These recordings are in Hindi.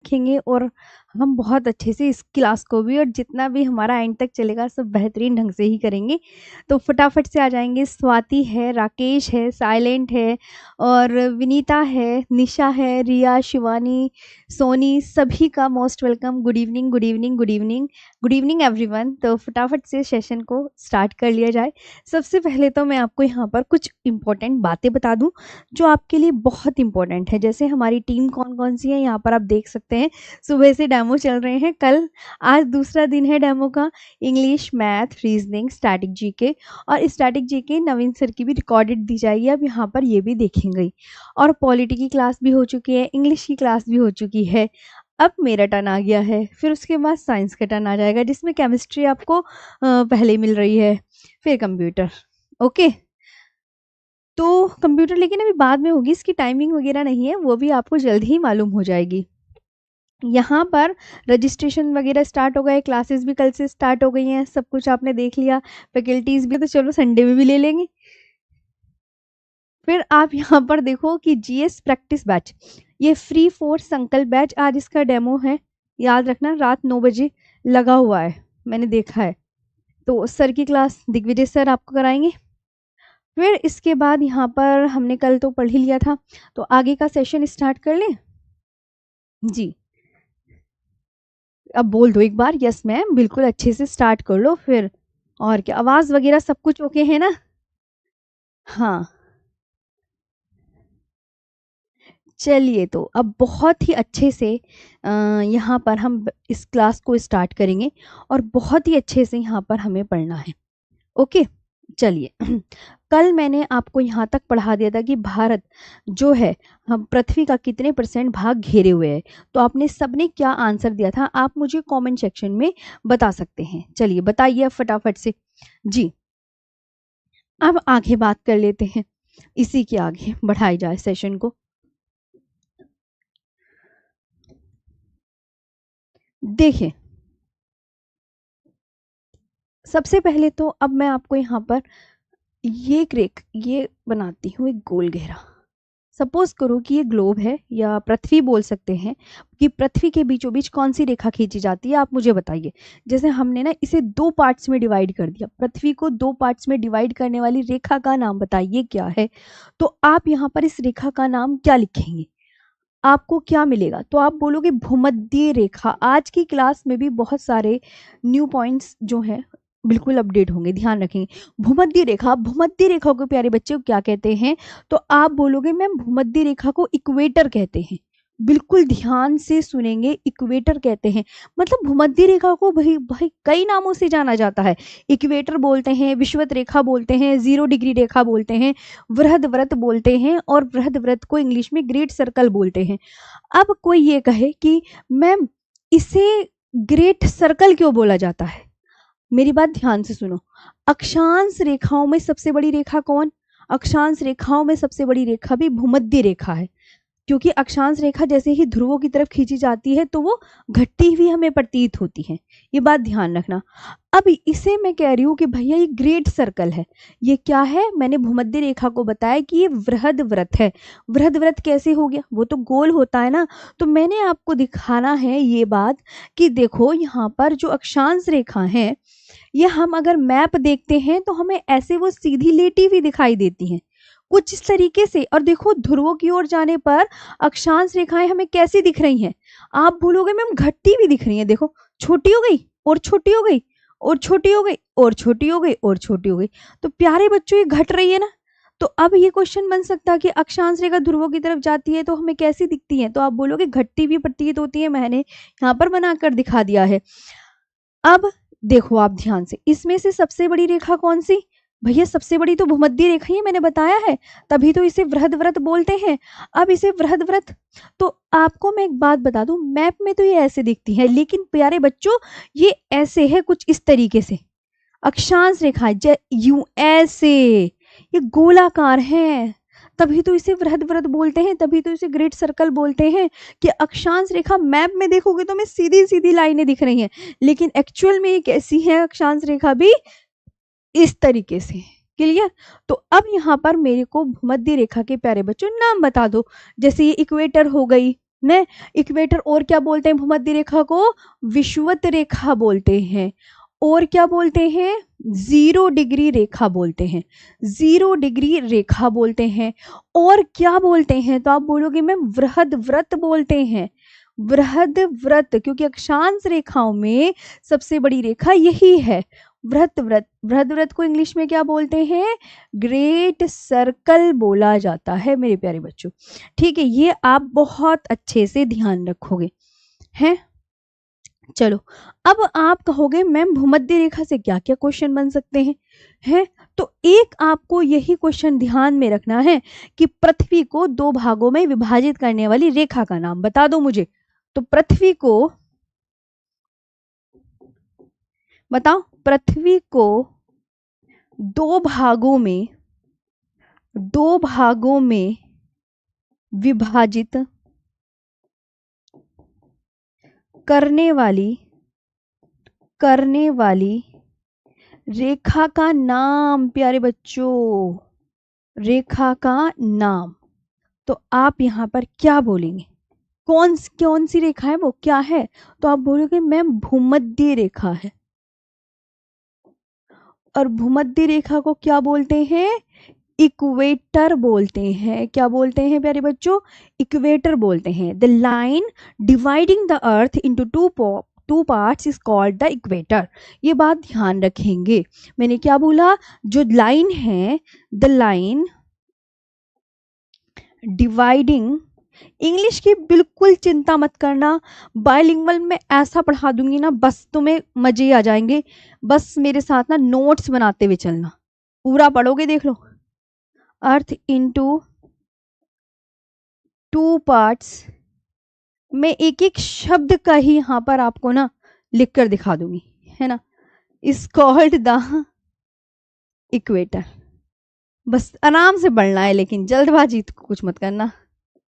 सीखेंगे और हम बहुत अच्छे से इस क्लास को भी और जितना भी हमारा एंड तक चलेगा सब बेहतरीन ढंग से ही करेंगे। तो फटाफट से आ जाएँगे, स्वाति है, राकेश है, साइलेंट है और विनीता है, निशा है, रिया, शिवानी, सोनी, सभी का most welcome. Good evening, good evening, good evening, good evening everyone. तो फटाफट से सेशन को स्टार्ट कर लिया जाए। सबसे पहले तो मैं आपको यहाँ पर कुछ इम्पोर्टेंट बातें बता दूँ जो आपके लिए बहुत इम्पोर्टेंट है। जैसे हमारी टीम कौन-कौन सी है यहाँ पर आप देख सकते हैं। सुबह से डेमो चल रहे हैं, कल आज दूसरा दिन है डेमो का। English, math, reasoning, static GK और स्टैटिक जीके नवीन सर की भी रिकॉर्डेड दी जाएगी, अब यहाँ पर ये भी देखेंगे। और पॉलिटी की क्लास भी हो चुकी है, इंग्लिश की क्लास भी हो चुकी है। अब मेरा टर्न आ गया है, फिर उसके बाद साइंस का टर्न आ जाएगा जिसमें केमिस्ट्री आपको पहले मिल रही है, फिर कंप्यूटर। ओके, तो कंप्यूटर लेकिन अभी बाद में होगी, इसकी टाइमिंग वगैरह नहीं है, वो भी आपको जल्द ही मालूम हो जाएगी। यहाँ पर रजिस्ट्रेशन वगैरह स्टार्ट हो गए, क्लासेस भी कल से स्टार्ट हो गई हैं, सब कुछ आपने देख लिया। फैकल्टीज़ भी तो चलो संडे में भी ले लेंगे। फिर आप यहाँ पर देखो कि जीएस प्रैक्टिस बैच, ये फ्री फोर्स संकल्प बैच, आज इसका डेमो है, याद रखना रात 9 बजे लगा हुआ है, मैंने देखा है। तो सर की क्लास दिग्विजय सर आपको कराएंगे। फिर इसके बाद यहाँ पर हमने कल तो पढ़ ही लिया था, तो आगे का सेशन स्टार्ट कर लें जी। अब बोल दो एक बार, यस मैम, बिल्कुल अच्छे से स्टार्ट कर लो फिर। और क्या, आवाज़ वगैरह सब कुछ ओके है ना? हाँ, चलिए तो अब बहुत ही अच्छे से यहाँ पर हम इस क्लास को स्टार्ट करेंगे और बहुत ही अच्छे से यहाँ पर हमें पढ़ना है। ओके, चलिए। कल मैंने आपको यहाँ तक पढ़ा दिया था कि भारत जो है हम पृथ्वी का कितने % भाग घेरे हुए है। तो आपने सबने क्या आंसर दिया था, आप मुझे कमेंट सेक्शन में बता सकते हैं। चलिए बताइए अब फटाफट से जी। अब आगे बात कर लेते हैं, इसी के आगे बढ़ाई जाए सेशन को। देखिए, सबसे पहले तो अब मैं आपको यहाँ पर ये बनाती हूँ एक गोल घेरा। सपोज करो कि ये ग्लोब है या पृथ्वी बोल सकते हैं, कि पृथ्वी के बीचों बीच कौन सी रेखा खींची जाती है, आप मुझे बताइए। जैसे हमने ना इसे 2 पार्ट्स में डिवाइड कर दिया, पृथ्वी को 2 पार्ट्स में डिवाइड करने वाली रेखा का नाम बताइए क्या है। तो आप यहाँ पर इस रेखा का नाम क्या लिखेंगे, आपको क्या मिलेगा? तो आप बोलोगे भूमध्य रेखा। आज की क्लास में भी बहुत सारे न्यू पॉइंट्स जो हैं बिल्कुल अपडेट होंगे, ध्यान रखेंगे। भूमध्य रेखा, भूमध्य रेखा को प्यारे बच्चे क्या कहते हैं? तो आप बोलोगे मैम भूमध्य रेखा को इक्वेटर कहते हैं। बिल्कुल ध्यान से सुनेंगे, इक्वेटर कहते हैं। मतलब भूमध्य रेखा को भाई भाई कई नामों से जाना जाता है। इक्वेटर बोलते हैं, विषुवत रेखा बोलते हैं, 0 डिग्री रेखा बोलते हैं, वृहद व्रत बोलते हैं और वृहद व्रत को इंग्लिश में ग्रेट सर्कल बोलते हैं। अब कोई ये कहे कि मैम इसे ग्रेट सर्कल क्यों बोला जाता है, मेरी बात ध्यान से सुनो। अक्षांश रेखाओं में सबसे बड़ी रेखा कौन? अक्षांश रेखाओं में सबसे बड़ी रेखा भी भूमध्य रेखा है, क्योंकि अक्षांश रेखा जैसे ही ध्रुवों की तरफ खींची जाती है तो वो घटती हुई हमें प्रतीत होती है, ये बात ध्यान रखना। अब इसे मैं कह रही हूँ कि भैया ये ग्रेट सर्कल है, ये क्या है? मैंने भूमध्य रेखा को बताया कि ये वृहद व्रत है। वृहद व्रत कैसे हो गया? वो तो गोल होता है ना। तो मैंने आपको दिखाना है ये बात कि देखो यहाँ पर जो अक्षांश रेखा है, ये हम अगर मैप देखते हैं तो हमें ऐसे वो सीधी लेटी हुई दिखाई देती हैं कुछ इस तरीके से। और देखो ध्रुवों की ओर जाने पर अक्षांश रेखाएं हमें कैसी दिख रही हैं? आप भूलोगे मैम घटती भी दिख रही हैं। देखो, छोटी हो गई और छोटी हो गई और छोटी हो गई और छोटी हो गई और छोटी हो गई। तो प्यारे बच्चों ये घट रही है ना। तो अब ये क्वेश्चन बन सकता है कि अक्षांश रेखा ध्रुवों की तरफ जाती है तो हमें कैसी दिखती है? तो आप बोलोगे घटती भी प्रतीत होती है, मैंने यहाँ पर बनाकर दिखा दिया है। अब देखो आप ध्यान से, इसमें से सबसे बड़ी रेखा कौन सी? भैया सबसे बड़ी तो भूमध्य रेखा ही मैंने बताया है, तभी तो इसे वृहद व्रत बोलते हैं। अब इसे वृहद व्रत, तो आपको मैं एक बात बता दूं, मैप में तो ये ऐसे दिखती है, लेकिन प्यारे बच्चों ये ऐसे है कुछ इस तरीके से। अक्षांश रेखा यूं ऐसे, ये गोलाकार है, तभी तो इसे वृहद व्रत बोलते हैं, तभी तो इसे ग्रेट सर्कल बोलते हैं। कि अक्षांश रेखा मैप में देखोगे तो हमें सीधी सीधी लाइनें दिख रही हैं, लेकिन एक्चुअल में ये कैसी है अक्षांश रेखा भी इस तरीके से। क्लियर? तो अब यहाँ पर मेरे को भूमध्य रेखा के प्यारे बच्चों नाम बता दो। जैसे ये इक्वेटर हो गई ने, इक्वेटर, और क्या बोलते हैं भूमध्य रेखा को? विषुवत रेखा बोलते हैं। और क्या बोलते हैं? 0 डिग्री रेखा बोलते हैं, 0 डिग्री रेखा बोलते हैं। और क्या बोलते हैं? तो आप बोलोगे मैम वृहद व्रत बोलते हैं, वृहद व्रत, क्योंकि अक्षांश रेखाओं में सबसे बड़ी रेखा यही है, वृहद व्रत। वृहद व्रत को इंग्लिश में क्या बोलते हैं? ग्रेट सर्कल बोला जाता है मेरे प्यारे बच्चों। ठीक है, ये आप बहुत अच्छे से ध्यान रखोगे हैं। चलो, अब आप कहोगे मैम भूमध्य रेखा से क्या क्या क्वेश्चन बन सकते हैं तो एक आपको यही क्वेश्चन ध्यान में रखना है कि पृथ्वी को 2 भागों में विभाजित करने वाली रेखा का नाम बता दो मुझे। तो पृथ्वी को बताओ, पृथ्वी को 2 भागों में विभाजित करने वाली रेखा का नाम प्यारे बच्चों, रेखा का नाम। तो आप यहाँ पर क्या बोलेंगे? कौन सी रेखा है वो, क्या है? तो आप बोलोगे मैम भूमध्य रेखा है। और भूमध्य रेखा को क्या बोलते हैं? इक्वेटर बोलते हैं। क्या बोलते हैं प्यारे बच्चों? इक्वेटर बोलते हैं। The line dividing the earth into two parts is called the equator. ये बात ध्यान रखेंगे। मैंने क्या बोला? जो लाइन है, द लाइन डिवाइडिंग, इंग्लिश की बिल्कुल चिंता मत करना, बायलिंगुअल में ऐसा पढ़ा दूंगी ना, बस तुम्हें मजे आ जाएंगे। बस मेरे साथ ना नोट्स बनाते हुए चलना, पूरा पढ़ोगे देख लो। अर्थ इनटू 2 पार्ट्स, मैं एक एक शब्द का ही यहाँ पर आपको ना लिख कर दिखा दूंगी, है ना। Is called the equator. बस आराम से पढ़ना है, लेकिन जल्दबाजी तो कुछ मत करना,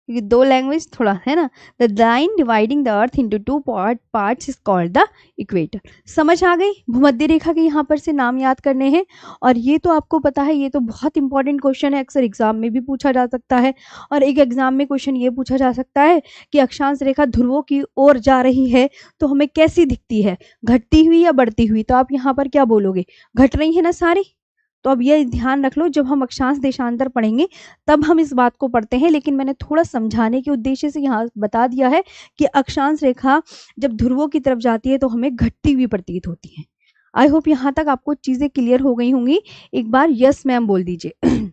क्योंकि 2 लैंग्वेज थोड़ा है ना। The line dividing the earth into 2 parts is called the equator. समझ आ गई? भूमध्य रेखा के यहाँ पर से नाम याद करने हैं। और ये तो आपको पता है, ये तो बहुत इंपॉर्टेंट क्वेश्चन है, अक्सर एग्जाम में भी पूछा जा सकता है। और एक एग्जाम में क्वेश्चन ये पूछा जा सकता है कि अक्षांश रेखा ध्रुवों की ओर जा रही है तो हमें कैसी दिखती है, घटती हुई या बढ़ती हुई? तो आप यहाँ पर क्या बोलोगे? घट रही है ना सारी। तो अब ये ध्यान रख लो, जब हम अक्षांश देशांतर पढ़ेंगे तब हम इस बात को पढ़ते हैं, लेकिन मैंने थोड़ा समझाने के उद्देश्य से यहाँ बता दिया है कि अक्षांश रेखा जब ध्रुवों की तरफ जाती है तो हमें घटती हुई प्रतीत होती है। आई होप यहाँ तक आपको चीजें क्लियर हो गई होंगी। एक बार यस मैम बोल दीजिए।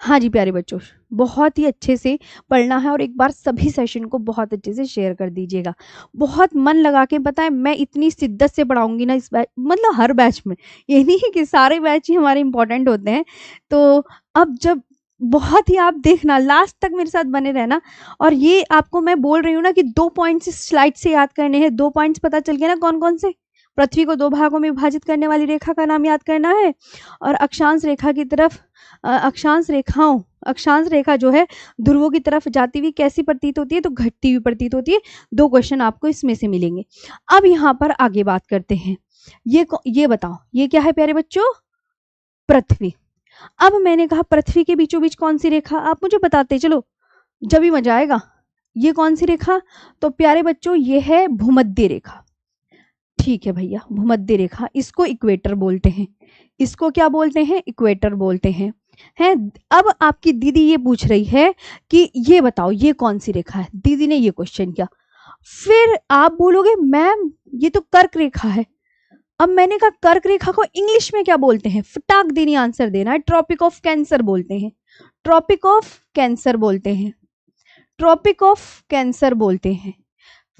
हाँ जी प्यारे बच्चों, बहुत ही अच्छे से पढ़ना है और एक बार सभी सेशन को बहुत अच्छे से शेयर कर दीजिएगा। बहुत मन लगा के, पता है मैं इतनी शिद्दत से पढ़ाऊंगी ना इस बैच, मतलब हर बैच में, ये नहीं कि सारे बैच ही हमारे इंपॉर्टेंट होते हैं। तो अब जब बहुत ही आप देखना, लास्ट तक मेरे साथ बने रहना। और ये आपको मैं बोल रही हूँ ना कि 2 पॉइंट्स स्लाइड से याद करने हैं। 2 पॉइंट्स पता चल गया ना कौन कौन से? पृथ्वी को 2 भागों में विभाजित करने वाली रेखा का नाम याद करना है, और अक्षांश रेखा की तरफ, अक्षांश रेखा जो है ध्रुवों की तरफ जाती हुई कैसी प्रतीत होती है? तो घटती हुई प्रतीत होती है। 2 क्वेश्चन आपको इसमें से मिलेंगे। अब यहाँ पर आगे बात करते हैं। ये बताओ, ये क्या है प्यारे बच्चों? पृथ्वी। अब मैंने कहा पृथ्वी के बीचों बीच कौन सी रेखा? आप मुझे बताते चलो, जब भी मजा आएगा। ये कौन सी रेखा? तो प्यारे बच्चों ये है भूमध्य रेखा। ठीक है भैया, भूमध्य रेखा, इसको इक्वेटर बोलते हैं। इसको क्या बोलते हैं? इक्वेटर बोलते हैं। अब आपकी दीदी ये पूछ रही है कि ये बताओ ये कौन सी रेखा है। दीदी ने ये क्वेश्चन किया, फिर आप बोलोगे मैम ये तो कर्क रेखा है। अब मैंने कहा कर्क रेखा को इंग्लिश में क्या बोलते हैं? फटाक देनी आंसर देना है। ट्रॉपिक ऑफ कैंसर बोलते हैं, ट्रॉपिक ऑफ कैंसर बोलते हैं, ट्रॉपिक ऑफ कैंसर बोलते हैं।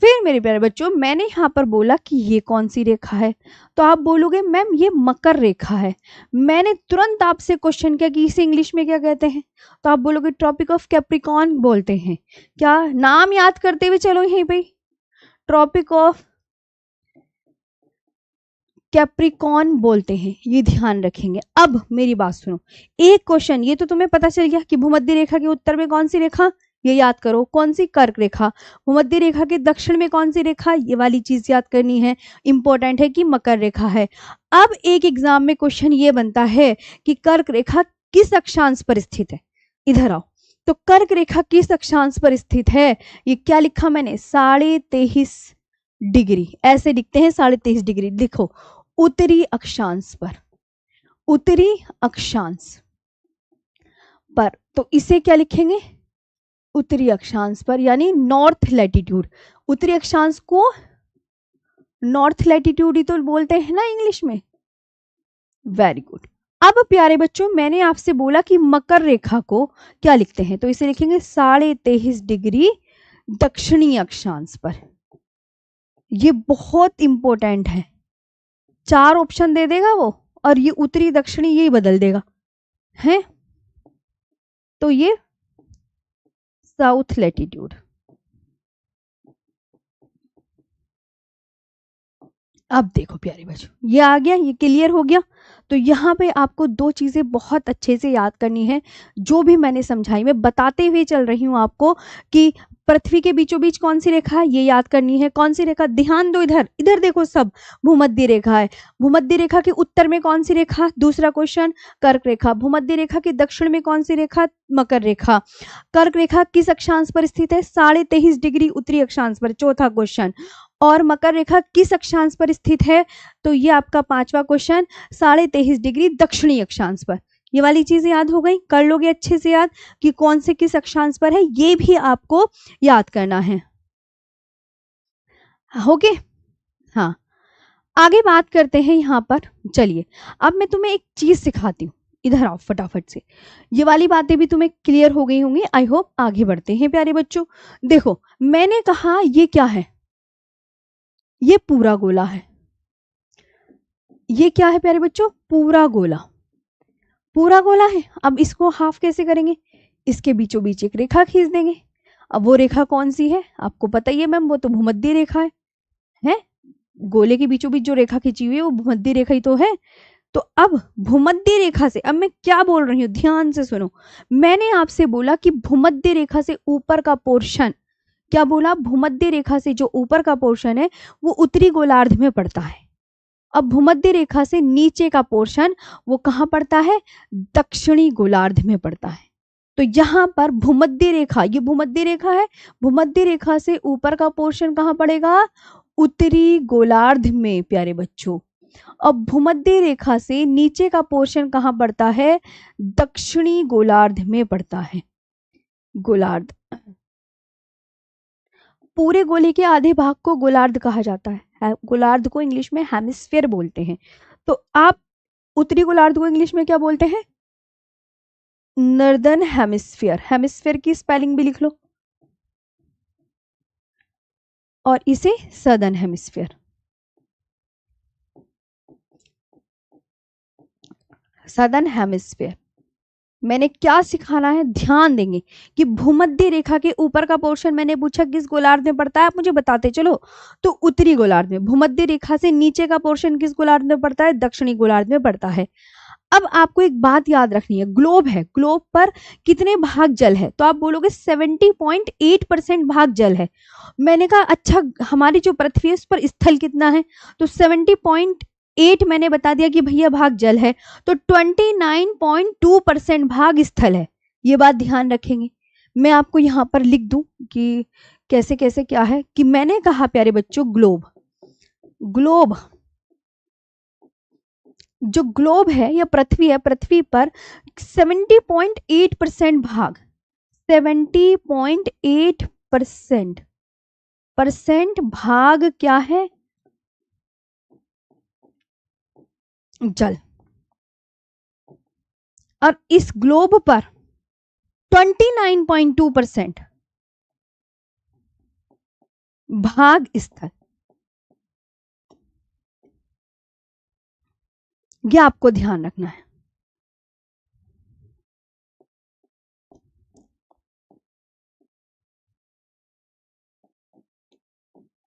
फिर मेरे प्यारे बच्चों मैंने यहाँ पर बोला कि ये कौन सी रेखा है? तो आप बोलोगे मैम ये मकर रेखा है। मैंने तुरंत आपसे क्वेश्चन किया कि इसे इंग्लिश में क्या कहते हैं? तो आप बोलोगे ट्रॉपिक ऑफ कैप्रिकॉर्न बोलते हैं। क्या? नाम याद करते हुए चलो यहीं पे, ट्रॉपिक ऑफ कैप्रिकॉर्न बोलते हैं, ये ध्यान रखेंगे। अब मेरी बात सुनो, एक क्वेश्चन ये तो तुम्हें पता चल गया कि भूमध्य रेखा के उत्तर में कौन सी रेखा, ये याद करो कौन सी, कर्क रेखा। भूमध्य रेखा के दक्षिण में कौन सी रेखा, ये वाली चीज याद करनी है, इंपॉर्टेंट है कि मकर रेखा है। अब एक एग्जाम में क्वेश्चन ये बनता है कि कर्क रेखा किस अक्षांश पर स्थित है, इधर आओ। तो कर्क रेखा किस अक्षांश पर स्थित है, ये क्या लिखा मैंने, 23.5 डिग्री, ऐसे लिखते हैं 23.5 डिग्री, लिखो उत्तरी अक्षांश पर, उत्तरी अक्षांश पर। तो इसे क्या लिखेंगे, उत्तरी अक्षांश पर, यानी नॉर्थ लैटिट्यूड। उत्तरी अक्षांश को नॉर्थ लैटिट्यूड ही तो बोलते हैं ना इंग्लिश में। Very good. अब प्यारे बच्चों, मैंने आपसे बोला कि मकर रेखा को क्या लिखते हैं, तो इसे लिखेंगे 23.5 डिग्री दक्षिणी अक्षांश पर। ये बहुत इंपॉर्टेंट है, 4 ऑप्शन दे देगा वो, और ये उत्तरी दक्षिणी यही बदल देगा है। तो ये साउथ लैटिट्यूड। अब देखो प्यारे बच्चों, ये आ गया, ये क्लियर हो गया। तो यहाँ पे आपको 2 चीजें बहुत अच्छे से याद करनी है, जो भी मैंने समझाई, मैं बताते हुए चल रही हूँ आपको कि पृथ्वी के बीचों बीच कौन सी रेखा है, ये याद करनी है। कौन सी रेखा, ध्यान दो इधर, इधर देखो सब, भूमध्य रेखा है। भूमध्य रेखा के उत्तर में कौन सी रेखा, दूसरा क्वेश्चन, कर्क रेखा। भूमध्य रेखा के दक्षिण में कौन सी रेखा, मकर रेखा। कर्क रेखा किस अक्षांश पर स्थित है, 23.5 डिग्री उत्तरी अक्षांश पर, चौथा क्वेश्चन। और मकर रेखा किस अक्षांश पर स्थित है, तो ये आपका 5वां क्वेश्चन, 23.5 डिग्री दक्षिणी अक्षांश पर। ये वाली चीजें याद हो गई, कर लोगे अच्छे से याद कि कौन से किस अक्षांश पर है, ये भी आपको याद करना है। ओके, हाँ, आगे बात करते हैं यहाँ पर। चलिए, अब मैं तुम्हें एक चीज सिखाती हूँ, इधर आओ फटाफट से। ये वाली बातें भी तुम्हें क्लियर हो गई होंगी, आई होप। आगे बढ़ते हैं प्यारे बच्चों। देखो, मैंने कहा ये क्या है, ये पूरा गोला है। ये क्या है प्यारे बच्चों, पूरा गोला, पूरा गोला है। अब इसको हाफ कैसे करेंगे, इसके बीचों बीच एक रेखा खींच देंगे। अब वो रेखा कौन सी है, आपको पता ही है मैम, वो तो भूमध्य रेखा है। गोले के बीचों बीच जो रेखा खींची हुई है वो भूमध्य रेखा ही तो है। तो अब भूमध्य रेखा से, अब मैं क्या बोल रही हूँ ध्यान से सुनो, मैंने आपसे बोला कि भूमध्य रेखा से ऊपर का पोर्शन, क्या बोला, भूमध्य रेखा से जो ऊपर का पोर्शन है वो उत्तरी गोलार्ध में पड़ता है। अब भूमध्य रेखा से नीचे का पोर्शन वो कहाँ पड़ता है, दक्षिणी गोलार्ध में पड़ता है। तो यहाँ पर भूमध्य रेखा, ये भूमध्य रेखा है, भूमध्य रेखा से ऊपर का पोर्शन कहाँ पड़ेगा, उत्तरी गोलार्ध में प्यारे बच्चों। अब भूमध्य रेखा से नीचे का पोर्शन कहाँ पड़ता है, दक्षिणी गोलार्ध में पड़ता है। गोलार्ध, पूरे गोले के आधे भाग को गोलार्ध कहा जाता है। गोलार्ध को इंग्लिश में हेमिस्फीयर बोलते हैं। तो आप उत्तरी गोलार्ध को इंग्लिश में क्या बोलते हैं, नॉर्दर्न हेमिस्फीयर। हेमिस्फीयर की स्पेलिंग भी लिख लो, और इसे सदर्न हेमिस्फीयर, सदर्न हेमिस्फीयर। मैंने क्या सिखाना है, ध्यान देंगे कि भूमध्य रेखा के ऊपर का पोर्शन मैंने पूछा किस गोलार्ध में पड़ता है, आप मुझे बताते चलो। तो उत्तरी गोलार्ध में। भूमध्य रेखा से नीचे का पोर्शन किस गोलार्ध में पड़ता है, दक्षिणी गोलार्ध में पड़ता है। अब आपको एक बात याद रखनी है, ग्लोब है, ग्लोब पर कितने भाग जल है, तो आप बोलोगे 70.8% भाग जल है। मैंने कहा अच्छा, हमारी जो पृथ्वी है उस पर स्थल कितना है, तो 70.8 मैंने बता दिया कि भैया भाग जल है, तो 29.2% भाग स्थल है। ये बात ध्यान रखेंगे। मैं आपको यहाँ पर लिख दूं कि कैसे कैसे क्या है, कि मैंने कहा प्यारे बच्चों ग्लोब, ग्लोब जो ग्लोब है या पृथ्वी है, पृथ्वी पर 70.8% भाग, 70.8% भाग क्या है, जल। और इस ग्लोब पर 29.2% भाग स्थल। ये आपको ध्यान रखना है।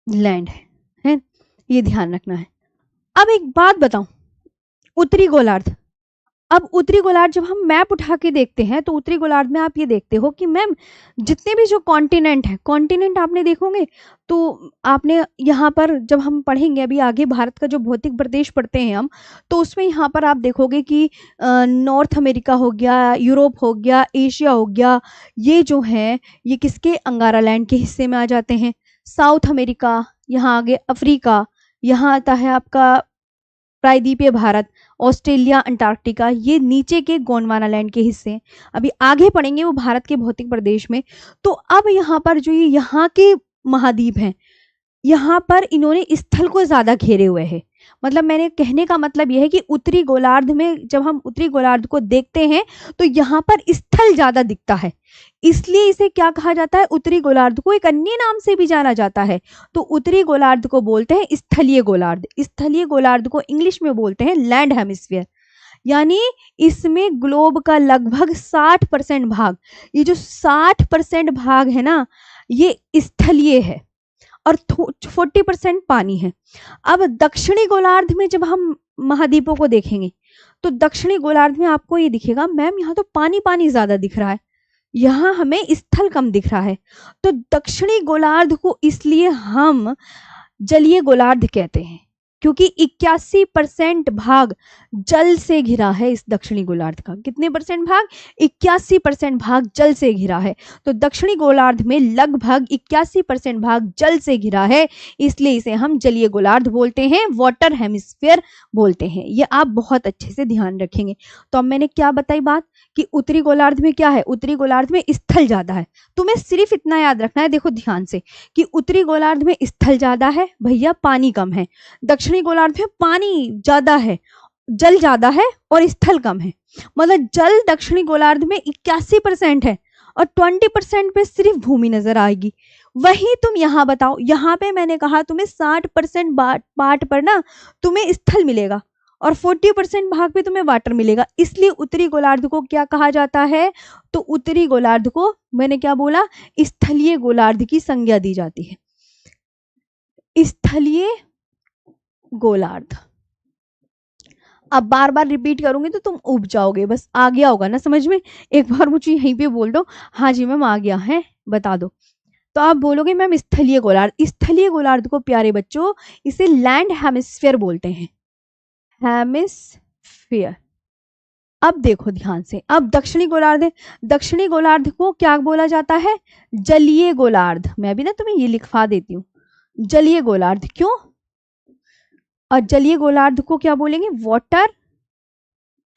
लैंड है, ये ध्यान रखना है। अब एक बात बताऊं, उत्तरी गोलार्ध, अब उत्तरी गोलार्ध जब हम मैप उठा के देखते हैं तो उत्तरी गोलार्ध में आप ये देखते हो कि मैम जितने भी जो कॉन्टिनेंट है, कॉन्टिनेंट आपने देखोगे तो आपने यहाँ पर जब हम पढ़ेंगे अभी आगे भारत का जो भौतिक प्रदेश पढ़ते हैं हम, तो उसमें यहाँ पर आप देखोगे कि नॉर्थ अमेरिका हो गया, यूरोप हो गया, एशिया हो गया, ये जो है ये किसके अंगारा लैंड के हिस्से में आ जाते हैं। साउथ अमेरिका, यहाँ आगे अफ्रीका, यहाँ आता है आपका प्रायद्वीपीय भारत, ऑस्ट्रेलिया, अंटार्कटिका, ये नीचे के गोंडवाना लैंड के हिस्से हैं। अभी आगे पढ़ेंगे वो भारत के भौतिक प्रदेश में। तो अब यहाँ पर जो ये यहाँ के महाद्वीप हैं, यहाँ पर इन्होंने स्थल को ज्यादा घेरे हुए हैं। मतलब मैंने कहने का मतलब यह है कि उत्तरी गोलार्ध में जब हम उत्तरी गोलार्ध को देखते हैं तो यहाँ पर स्थल ज्यादा दिखता है, इसलिए इसे क्या कहा जाता है, उत्तरी गोलार्ध को एक अन्य नाम से भी जाना जाता है। तो उत्तरी गोलार्ध को बोलते हैं स्थलीय गोलार्ध, स्थलीय गोलार्ध को इंग्लिश में बोलते हैं लैंड हेमिस्फीयर। यानी इसमें ग्लोब का लगभग 60% भाग, ये जो 60% भाग है ना, ये स्थलीय है और 40% पानी है। अब दक्षिणी गोलार्ध में जब हम महाद्वीपों को देखेंगे तो दक्षिणी गोलार्ध में आपको ये दिखेगा मैम यहाँ तो पानी पानी ज्यादा दिख रहा है, यहाँ हमें स्थल कम दिख रहा है। तो दक्षिणी गोलार्ध को इसलिए हम जलीय गोलार्ध कहते हैं क्योंकि 81% भाग जल से घिरा है इस दक्षिणी गोलार्ध का। कितने परसेंट भाग? 81% भाग जल से घिरा है। तो दक्षिणी गोलार्ध में लगभग 81% भाग जल से घिरा है, इसलिए इसे हम जलीय गोलार्ध बोलते हैं, वाटर हेमिस्फीयर बोलते हैं। ये आप बहुत अच्छे से ध्यान रखेंगे। तो अब मैंने क्या बताई बात कि उत्तरी गोलार्ध में क्या है, उत्तरी गोलार्ध में स्थल ज्यादा है। तुम्हें सिर्फ इतना याद रखना है, देखो ध्यान से, कि उत्तरी गोलार्ध में स्थल ज्यादा है भैया, पानी कम है। दक्षिणी गोलार्ध में पानी ज्यादा है, जल ज्यादा है और स्थल कम है। मतलब जल दक्षिणी गोलार्ध में 81% है और 20% पे सिर्फ भूमि नजर आएगी। वही तुम यहाँ बताओ, यहाँ पे मैंने कहा तुम्हें 60% पार्ट पर ना तुम्हें स्थल मिलेगा और 40% भाग पे तुम्हें वाटर मिलेगा। इसलिए उत्तरी गोलार्ध को क्या कहा जाता है, तो उत्तरी गोलार्ध को मैंने क्या बोला, स्थलीय गोलार्ध की संज्ञा दी जाती है, स्थलीय गोलार्ध। अब बार बार रिपीट करूंगी तो तुम उब जाओगे, बस आ गया होगा ना समझ में। एक बार मुझे यहीं पे बोल दो, हाँ जी मैम आ गया है, बता दो। तो आप बोलोगे मैम स्थलीय गोलार्ध, स्थलीय गोलार्ध को प्यारे बच्चों इसे लैंड हेमिस्फीयर बोलते हैं, हेमिस्फीयर। अब देखो ध्यान से, अब दक्षिणी गोलार्ध है, दक्षिणी गोलार्ध को क्या बोला जाता है, जलीय गोलार्ध। मैं भी ना तुम्हें ये लिखवा देती हूँ, जलीय गोलार्ध। क्यों? और जलीय गोलार्ध को क्या बोलेंगे, वाटर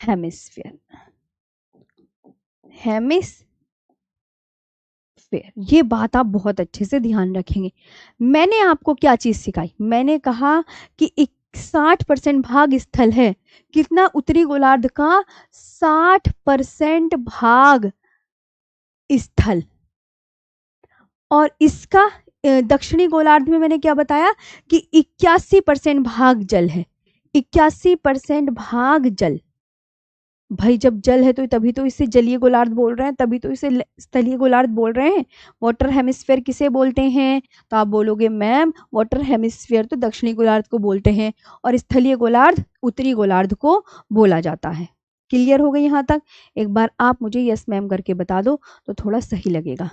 हेमिस्फीयर, हेमिस्फीयर। ये बात आप बहुत अच्छे से ध्यान रखेंगे। मैंने आपको क्या चीज सिखाई, मैंने कहा कि 60% भाग स्थल है, कितना, उत्तरी गोलार्ध का 60% भाग स्थल, और इसका दक्षिणी गोलार्ध में मैंने क्या बताया कि 81% भाग जल है, 81% भाग जल। भाई जब जल है तो तभी तो इसे जलीय गोलार्ध बोल रहे हैं, तभी तो इसे स्थलीय गोलार्ध बोल रहे हैं। वाटर हेमिस्फीयर किसे बोलते हैं, तो आप बोलोगे मैम वाटर हेमिस्फीयर तो दक्षिणी गोलार्ध को बोलते हैं और स्थलीय गोलार्ध उत्तरी गोलार्ध को बोला जाता है। क्लियर हो गई यहाँ तक? एक बार आप मुझे यस मैम करके बता दो तो थोड़ा सही लगेगा।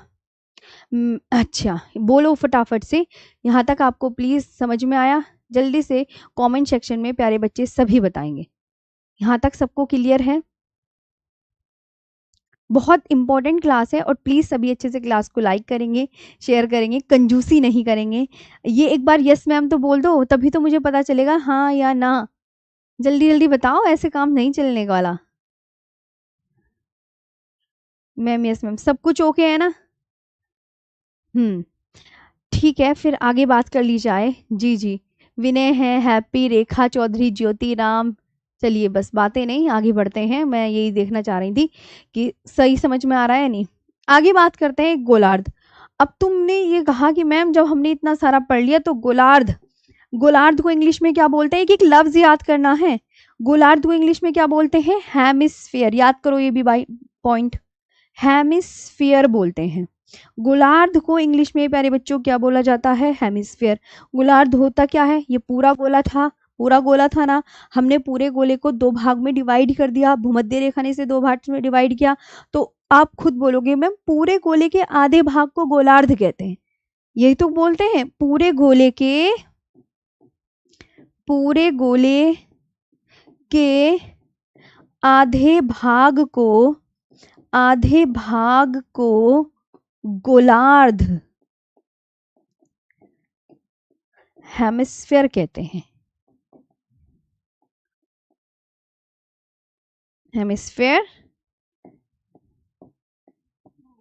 अच्छा बोलो फटाफट से, यहाँ तक आपको प्लीज समझ में आया? जल्दी से कमेंट सेक्शन में प्यारे बच्चे सभी बताएंगे। यहाँ तक सबको क्लियर है? बहुत इंपॉर्टेंट क्लास है और प्लीज सभी अच्छे से क्लास को लाइक करेंगे, शेयर करेंगे, कंजूसी नहीं करेंगे। ये एक बार यस मैम तो बोल दो, तभी तो मुझे पता चलेगा हाँ या ना। जल्दी जल्दी बताओ, ऐसे काम नहीं चलने वाला। मैम यस मैम, सब कुछ ओके है ना? ठीक है, फिर आगे बात कर ली जाए। जी जी, विनय है, हैप्पी, रेखा चौधरी, ज्योति राम। चलिए बस बातें नहीं, आगे बढ़ते हैं। मैं यही देखना चाह रही थी कि सही समझ में आ रहा है नहीं। आगे बात करते हैं गोलार्ध। अब तुमने ये कहा कि मैम जब हमने इतना सारा पढ़ लिया तो गोलार्ध, गोलार्ध को इंग्लिश में क्या बोलते हैं, एक लफ्ज याद करना है। गोलार्ध को इंग्लिश में क्या बोलते हैं, हेमिस्फीयर। याद करो ये भी बाई पॉइंट, हेमिस्फीयर बोलते हैं। गोलार्ध को इंग्लिश में प्यारे बच्चों क्या बोला जाता है, हेमिस्फीयर। गोलार्ध होता क्या है, ये पूरा गोला था, पूरा गोला था ना, हमने पूरे गोले को दो भाग में डिवाइड कर दिया, भूमध्य रेखा ने इसे दो भाग में डिवाइड किया, तो आप खुद बोलोगे मैम पूरे गोले के आधे भाग को गोलार्ध कहते हैं, यही तो बोलते हैं, पूरे गोले के आधे भाग को गोलार्ध हेमिस्फीयर कहते हैं, हेमिस्फीयर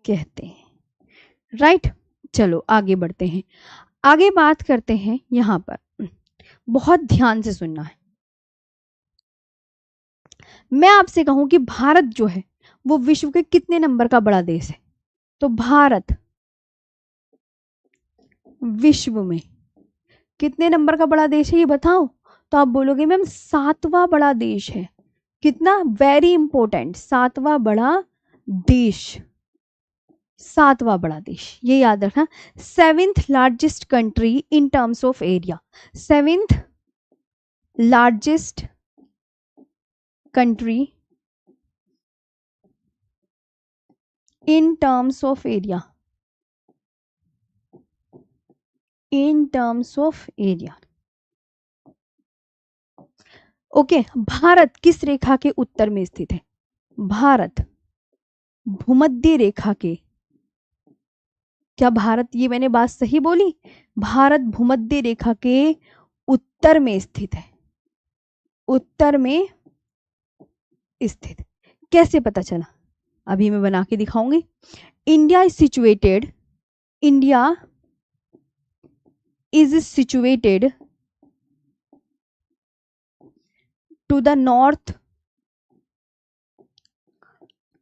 कहते हैं, राइट। चलो आगे बढ़ते हैं, आगे बात करते हैं, यहां पर बहुत ध्यान से सुनना है। मैं आपसे कहूं कि भारत जो है वो विश्व के कितने नंबर का बड़ा देश है, तो भारत विश्व में कितने नंबर का बड़ा देश है ये बताओ, तो आप बोलोगे मैम 7वां बड़ा देश है। कितना, वेरी इंपॉर्टेंट, 7वां बड़ा देश, 7वां बड़ा देश, ये याद रखना। 7th largest country in terms of area, 7th largest country in terms of area, in terms of area, okay. Bharat किस रेखा के उत्तर में स्थित है, भारत भूमध्य रेखा के, क्या भारत, ये मैंने बात सही बोली, भारत भूमध्य रेखा के उत्तर में स्थित है, उत्तर में स्थित, कैसे पता चला, अभी मैं बना के दिखाऊंगी। India is situated, India is situated to the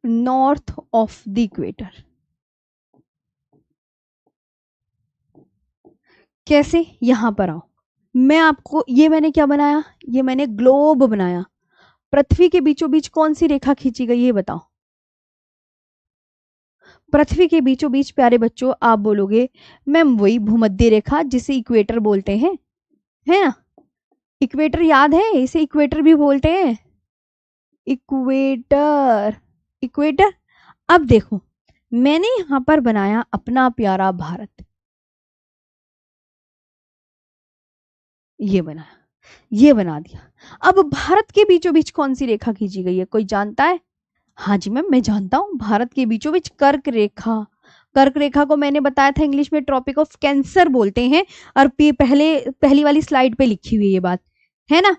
north of the equator, कैसे, यहां पर आओ, मैं आपको, ये मैंने क्या बनाया, ये मैंने ग्लोब बनाया, पृथ्वी के बीचों बीच कौन सी रेखा खींची गई ये बताओ, पृथ्वी के बीचों बीच प्यारे बच्चों आप बोलोगे मैम वही भूमध्य रेखा जिसे इक्वेटर बोलते हैं, है ना, इक्वेटर याद है, इसे इक्वेटर भी बोलते हैं, इक्वेटर, इक्वेटर। अब देखो मैंने यहां पर बनाया अपना प्यारा भारत, ये बनाया, ये बना दिया। अब भारत के बीचों बीच कौन सी रेखा खींची गई है, कोई जानता है? हाँ जी मैम मैं जानता हूँ, भारत के बीचों बीच कर्क रेखा, कर्क रेखा को मैंने बताया था इंग्लिश में ट्रॉपिक ऑफ कैंसर बोलते हैं, और पहली वाली स्लाइड पे लिखी हुई है ये बात, है ना।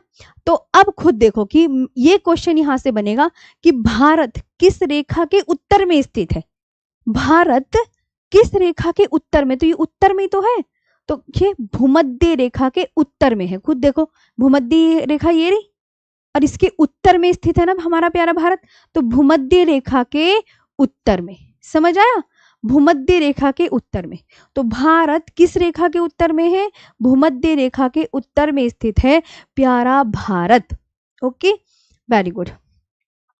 तो अब खुद देखो कि ये क्वेश्चन यहां से बनेगा कि भारत किस रेखा के उत्तर में स्थित है, भारत किस रेखा के उत्तर में, तो ये उत्तर में तो है, तो ये भूमध्य रेखा के उत्तर में है, खुद देखो भूमध्य रेखा ये रही, और इसके उत्तर में स्थित है ना हमारा प्यारा भारत, तो भूमध्य रेखा के उत्तर में, समझ आया, भूमध्य रेखा के उत्तर में, तो भारत किस रेखा के उत्तर में है, भूमध्य रेखा के उत्तर में स्थित है प्यारा भारत, ओके वेरी गुड।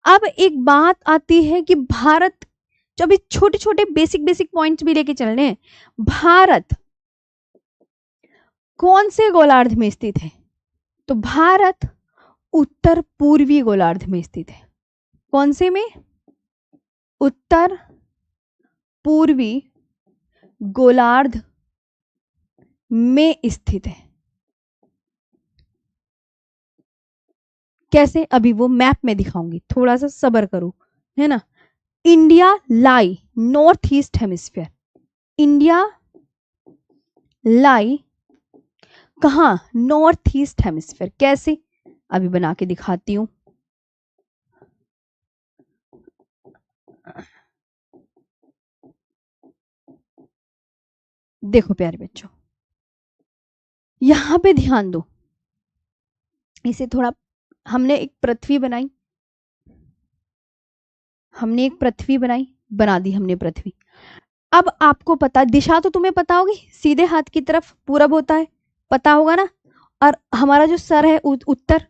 अब एक बात आती है कि भारत, जब छोटे छोटे बेसिक पॉइंट्स भी लेके चलने हैं, भारत कौन से गोलार्ध में स्थित है, तो भारत उत्तर पूर्वी गोलार्ध में स्थित है, कौन से में, उत्तर पूर्वी गोलार्ध में स्थित है, कैसे, अभी वो मैप में दिखाऊंगी, थोड़ा सा सब्र करो, है ना। इंडिया लाई नॉर्थ ईस्ट हेमिस्फीयर, इंडिया लाई कहा, नॉर्थ ईस्ट हेमिस्फीयर, कैसे, अभी बना के दिखाती हूं, देखो प्यारे बच्चों यहां पे ध्यान दो, इसे थोड़ा, हमने एक पृथ्वी बनाई, हमने एक पृथ्वी बनाई, बना दी हमने पृथ्वी। अब आपको पता, दिशा तो तुम्हें पता होगी, सीधे हाथ की तरफ पूरब होता है, पता होगा ना, और हमारा जो सर है उत्तर,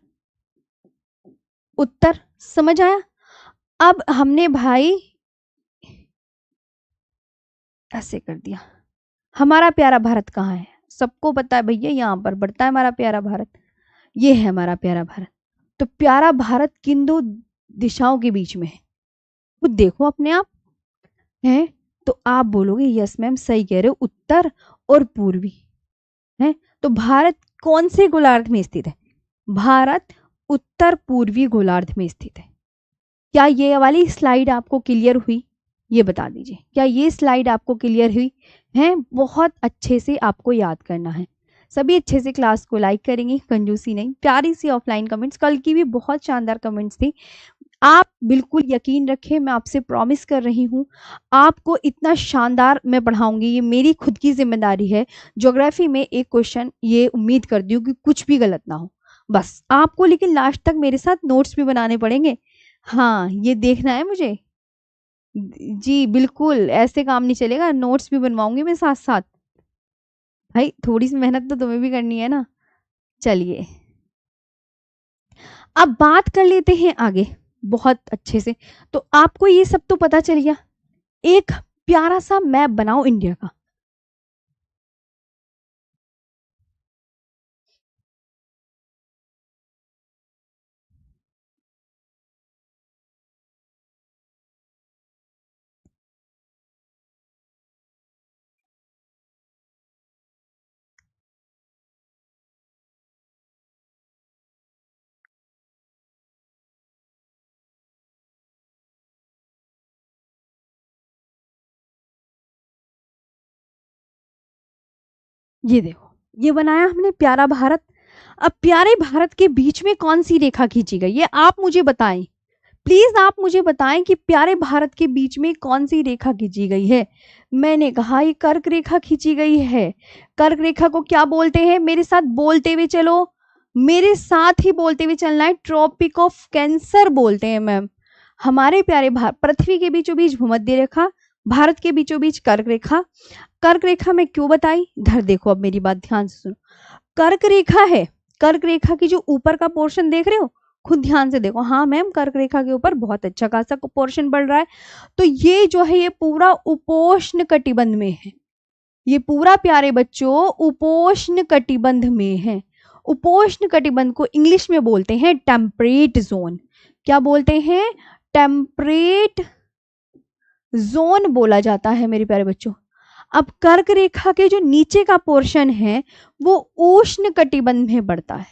उत्तर, समझ आया। अब हमने भाई ऐसे कर दिया, हमारा प्यारा भारत कहाँ है, सबको पता है भैया, यहाँ पर बढ़ता है हमारा प्यारा भारत, ये है हमारा प्यारा भारत। तो प्यारा भारत किन दो दिशाओं के बीच में है, खुद देखो अपने आप है। तो आप बोलोगे यस मैम सही कह रहे हो, उत्तर और पूर्वी है। तो भारत कौन से गोलार्ध में स्थित है? भारत उत्तर पूर्वी गोलार्ध में स्थित है। क्या ये वाली स्लाइड आपको क्लियर हुई? ये बता दीजिए, क्या ये स्लाइड आपको क्लियर हुई है? बहुत अच्छे से आपको याद करना है। सभी अच्छे से क्लास को लाइक करेंगे, कंजूसी नहीं। प्यारी सी ऑफलाइन कमेंट्स, कल की भी बहुत शानदार कमेंट्स थी। आप बिल्कुल यकीन रखें, मैं आपसे प्रॉमिस कर रही हूँ आपको इतना शानदार मैं पढ़ाऊंगी, ये मेरी खुद की जिम्मेदारी है। ज्योग्राफी में एक क्वेश्चन ये उम्मीद करती हूँ कि कुछ भी गलत ना हो, बस आपको लेकिन लास्ट तक मेरे साथ नोट्स भी बनाने पड़ेंगे। हाँ ये देखना है मुझे। जी बिल्कुल, ऐसे काम नहीं चलेगा, नोट्स भी बनवाऊंगी मैं साथ साथ। भाई थोड़ी सी मेहनत तो तुम्हें भी करनी है ना। चलिए अब बात कर लेते हैं आगे बहुत अच्छे से। तो आपको ये सब तो पता चल गया। एक प्यारा सा मैप बनाओ इंडिया का। ये देखो, ये बनाया हमने प्यारा भारत। अब प्यारे भारत के बीच में कौन सी रेखा खींची गई ये आप मुझे बताएं। प्लीज आप मुझे बताएं कि प्यारे भारत के बीच में कौन सी रेखा खींची गई है। मैंने कहा ये कर्क रेखा खींची गई है। कर्क रेखा को क्या बोलते हैं? मेरे साथ बोलते हुए चलो, मेरे साथ ही बोलते हुए चलना है। ट्रॉपिक ऑफ कैंसर बोलते हैं मैम। हमारे प्यारे पृथ्वी के बीचों बीच भूमध्य रेखा, भारत के बीचों बीच कर्क रेखा। कर्क रेखा मैं क्यों बताई, इधर देखो, अब मेरी बात ध्यान से सुनो। कर्क रेखा है, कर्क रेखा की जो ऊपर का पोर्शन देख रहे हो, खुद ध्यान से देखो। हाँ मैम कर्क रेखा के ऊपर बहुत अच्छा खासा पोर्शन बढ़ रहा है। तो ये जो है ये पूरा उपोष्ण कटिबंध में है। ये पूरा प्यारे बच्चों उपोष्ण कटिबंध में है। उपोष्ण कटिबंध को इंग्लिश में बोलते हैं टेम्परेट जोन। क्या बोलते हैं? टेम्परेट जोन बोला जाता है मेरे प्यारे बच्चों। अब कर्क रेखा के जो नीचे का पोर्शन है वो उष्ण कटिबंध में पड़ता है,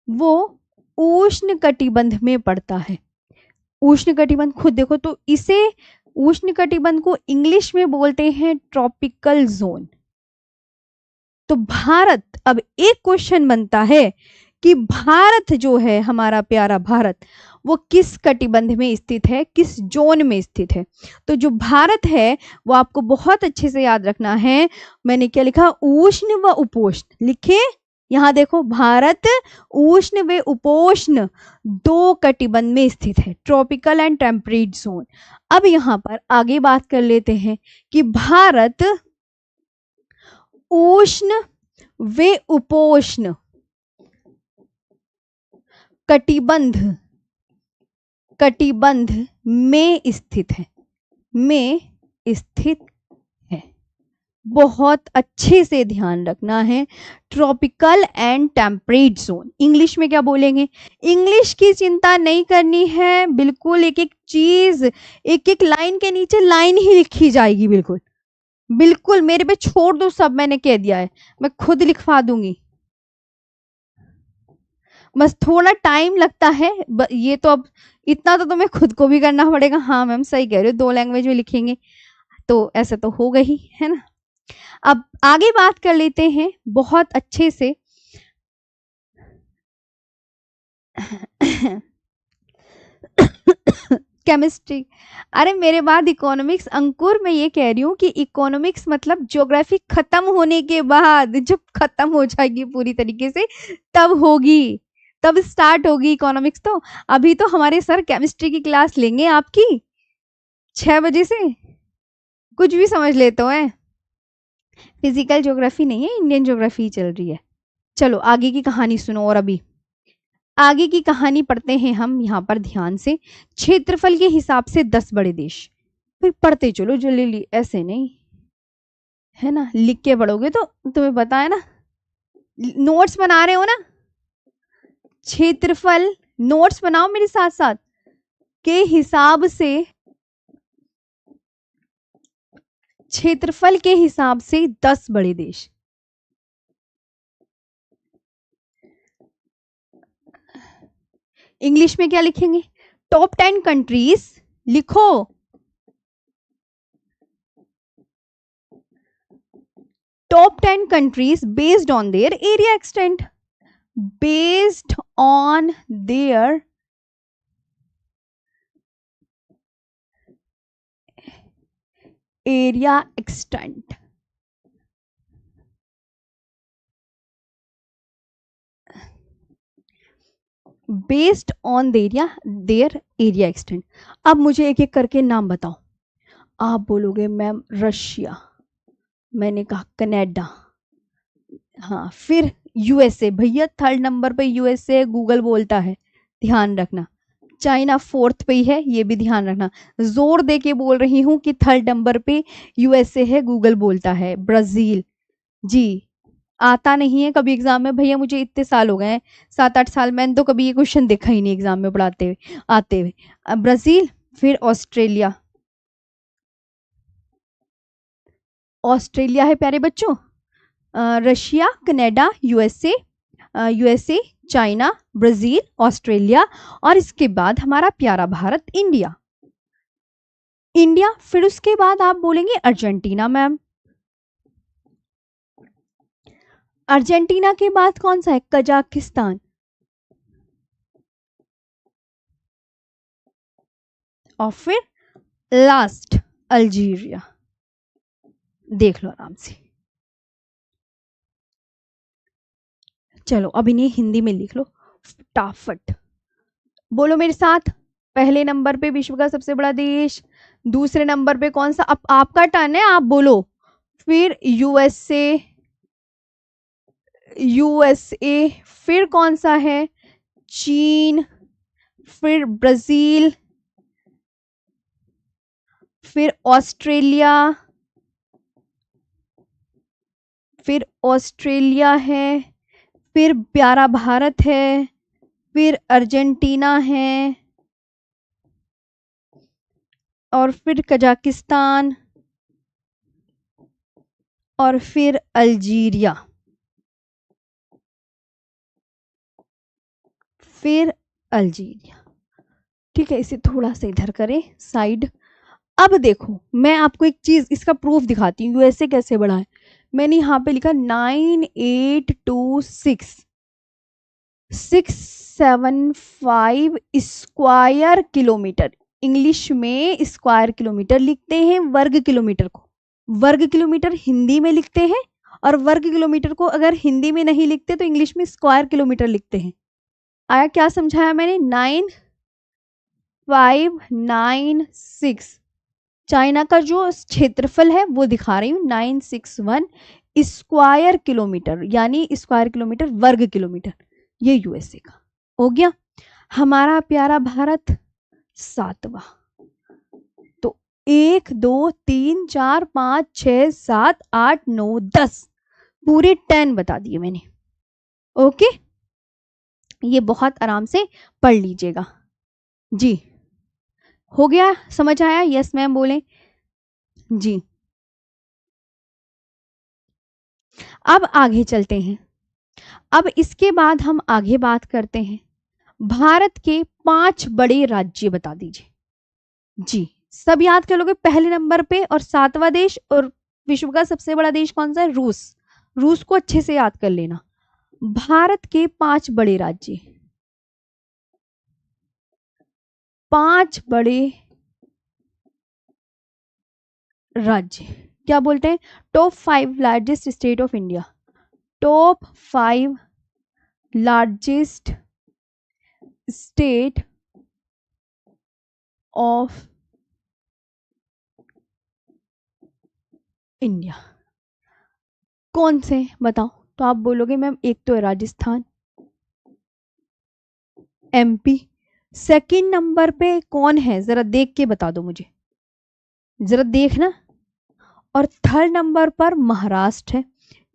वो उष्ण कटिबंध में पड़ता है। उष्ण कटिबंध खुद देखो, तो इसे उष्ण कटिबंध को इंग्लिश में बोलते हैं ट्रॉपिकल जोन। तो भारत, अब एक क्वेश्चन बनता है कि भारत जो है हमारा प्यारा भारत, वो किस कटिबंध में स्थित है, किस जोन में स्थित है। तो जो भारत है वो आपको बहुत अच्छे से याद रखना है। मैंने क्या लिखा? उष्ण व उपोष्ण लिखे। यहाँ देखो, भारत उष्ण व उपोष्ण दो कटिबंध में स्थित है, ट्रॉपिकल एंड टेम्परेट जोन। अब यहाँ पर आगे बात कर लेते हैं कि भारत उष्ण व उपोष्ण कटिबंध कटिबंध में स्थित है, में स्थित है। बहुत अच्छे से ध्यान रखना है। Tropical and temperate zone English में क्या बोलेंगे? इंग्लिश की चिंता नहीं करनी है, बिल्कुल एक एक चीज, एक एक लाइन के नीचे लाइन ही लिखी जाएगी। बिल्कुल बिल्कुल मेरे पे छोड़ दो, सब मैंने कह दिया है, मैं खुद लिखवा दूंगी। बस थोड़ा टाइम लगता है, ये तो अब इतना तो तुम्हें खुद को भी करना पड़ेगा। हाँ मैम सही कह रहे हो, दो लैंग्वेज में लिखेंगे तो ऐसा तो होगा ही, है ना। अब आगे बात कर लेते हैं बहुत अच्छे से। केमिस्ट्री, अरे मेरे बाद इकोनॉमिक्स। अंकुर मैं ये कह रही हूँ कि इकोनॉमिक्स मतलब ज्योग्राफी खत्म होने के बाद, जब खत्म हो जाएगी पूरी तरीके से तब होगी, तब स्टार्ट होगी इकोनॉमिक्स। तो अभी तो हमारे सर केमिस्ट्री की क्लास लेंगे आपकी 6 बजे से, कुछ भी समझ लेते हो। फिजिकल ज्योग्राफी नहीं है, इंडियन ज्योग्राफी चल रही है। चलो आगे की कहानी सुनो। और अभी आगे की कहानी पढ़ते हैं हम यहाँ पर ध्यान से। क्षेत्रफल के हिसाब से 10 बड़े देश। फिर पढ़ते चलो जल्दी, ऐसे नहीं, है ना। लिख के पढ़ोगे तो तुम्हें पता है ना, नोट्स बना रहे हो ना, क्षेत्रफल, नोट्स बनाओ मेरे साथ साथ, के हिसाब से, क्षेत्रफल के हिसाब से 10 बड़े देश। इंग्लिश में क्या लिखेंगे? टॉप 10 कंट्रीज लिखो। Top 10 countries based on their area extent, based on their area extent. Based on their area extent. अब मुझे एक एक करके नाम बताओ। आप बोलोगे मैम रशिया, मैंने कहा कनाडा, हाँ, फिर यूएसए, भैया थर्ड नंबर पे यूएसए गूगल बोलता है, ध्यान रखना। चाइना फोर्थ पे ही है, ये भी ध्यान रखना, जोर दे के बोल रही हूं कि थर्ड नंबर पे यूएसए है, गूगल बोलता है। ब्राजील, जी, आता नहीं है कभी एग्जाम में, भैया मुझे इतने साल हो गए हैं, 7-8 साल, मैंने तो कभी ये क्वेश्चन देखा ही नहीं एग्जाम में पढ़ाते हुए आते हुए। ब्राजील, फिर ऑस्ट्रेलिया, ऑस्ट्रेलिया है प्यारे बच्चों, Russia, Canada, USA, China, Brazil, Australia, और इसके बाद हमारा प्यारा भारत इंडिया। इंडिया, फिर उसके बाद आप बोलेंगे अर्जेंटीना मैम, अर्जेंटीना के बाद कौन सा है? कजाकिस्तान, और फिर लास्ट अल्जीरिया। देख लो आराम से। चलो अब इन्हें हिंदी में लिख लो फटाफट। बोलो मेरे साथ, पहले नंबर पे विश्व का सबसे बड़ा देश, दूसरे नंबर पे कौन सा? अब आपका टर्न है, आप बोलो। फिर यूएसए, फिर कौन सा है? चीन, फिर ब्राजील, फिर ऑस्ट्रेलिया, है, फिर प्यारा भारत है, फिर अर्जेंटीना है, और फिर कजाकिस्तान, और फिर अल्जीरिया, फिर अल्जीरिया। ठीक है, इसे थोड़ा सा इधर करें साइड। अब देखो, मैं आपको एक चीज इसका प्रूफ दिखाती हूँ, यूएसए कैसे बढ़ा है। मैंने यहाँ पे लिखा 9826,675 स्क्वायर किलोमीटर। इंग्लिश में स्क्वायर किलोमीटर लिखते हैं वर्ग किलोमीटर को, वर्ग किलोमीटर हिंदी में लिखते हैं, और वर्ग किलोमीटर को अगर हिंदी में नहीं लिखते तो इंग्लिश में स्क्वायर किलोमीटर लिखते हैं। आया क्या समझाया मैंने? 9596, चाइना का जो क्षेत्रफल है वो दिखा रही हूँ, 961 स्क्वायर किलोमीटर, यानी स्क्वायर किलोमीटर वर्ग किलोमीटर, ये यूएसए का हो गया। हमारा प्यारा भारत 7वां। तो 1 2 3 4 5 6 7 8 9 10, पूरे 10 बता दिए मैंने। ओके, ये बहुत आराम से पढ़ लीजिएगा जी। हो गया, समझ आया? यस मैम बोले जी। अब आगे चलते हैं। अब इसके बाद हम आगे बात करते हैं, भारत के 5 बड़े राज्य बता दीजिए जी। सब याद कर लोगे पहले नंबर पे, और 7वां देश, और विश्व का सबसे बड़ा देश कौन सा है? रूस। रूस को अच्छे से याद कर लेना। भारत के 5 बड़े राज्य, 5 बड़े राज्य क्या बोलते हैं? Top 5 largest state of India, top 5 largest state of India कौन से बताओ? तो आप बोलोगे मैम एक तो है राजस्थान, एमपी, सेकंड नंबर पे कौन है जरा देख के बता दो मुझे, जरा देखना, और थर्ड नंबर पर महाराष्ट्र है,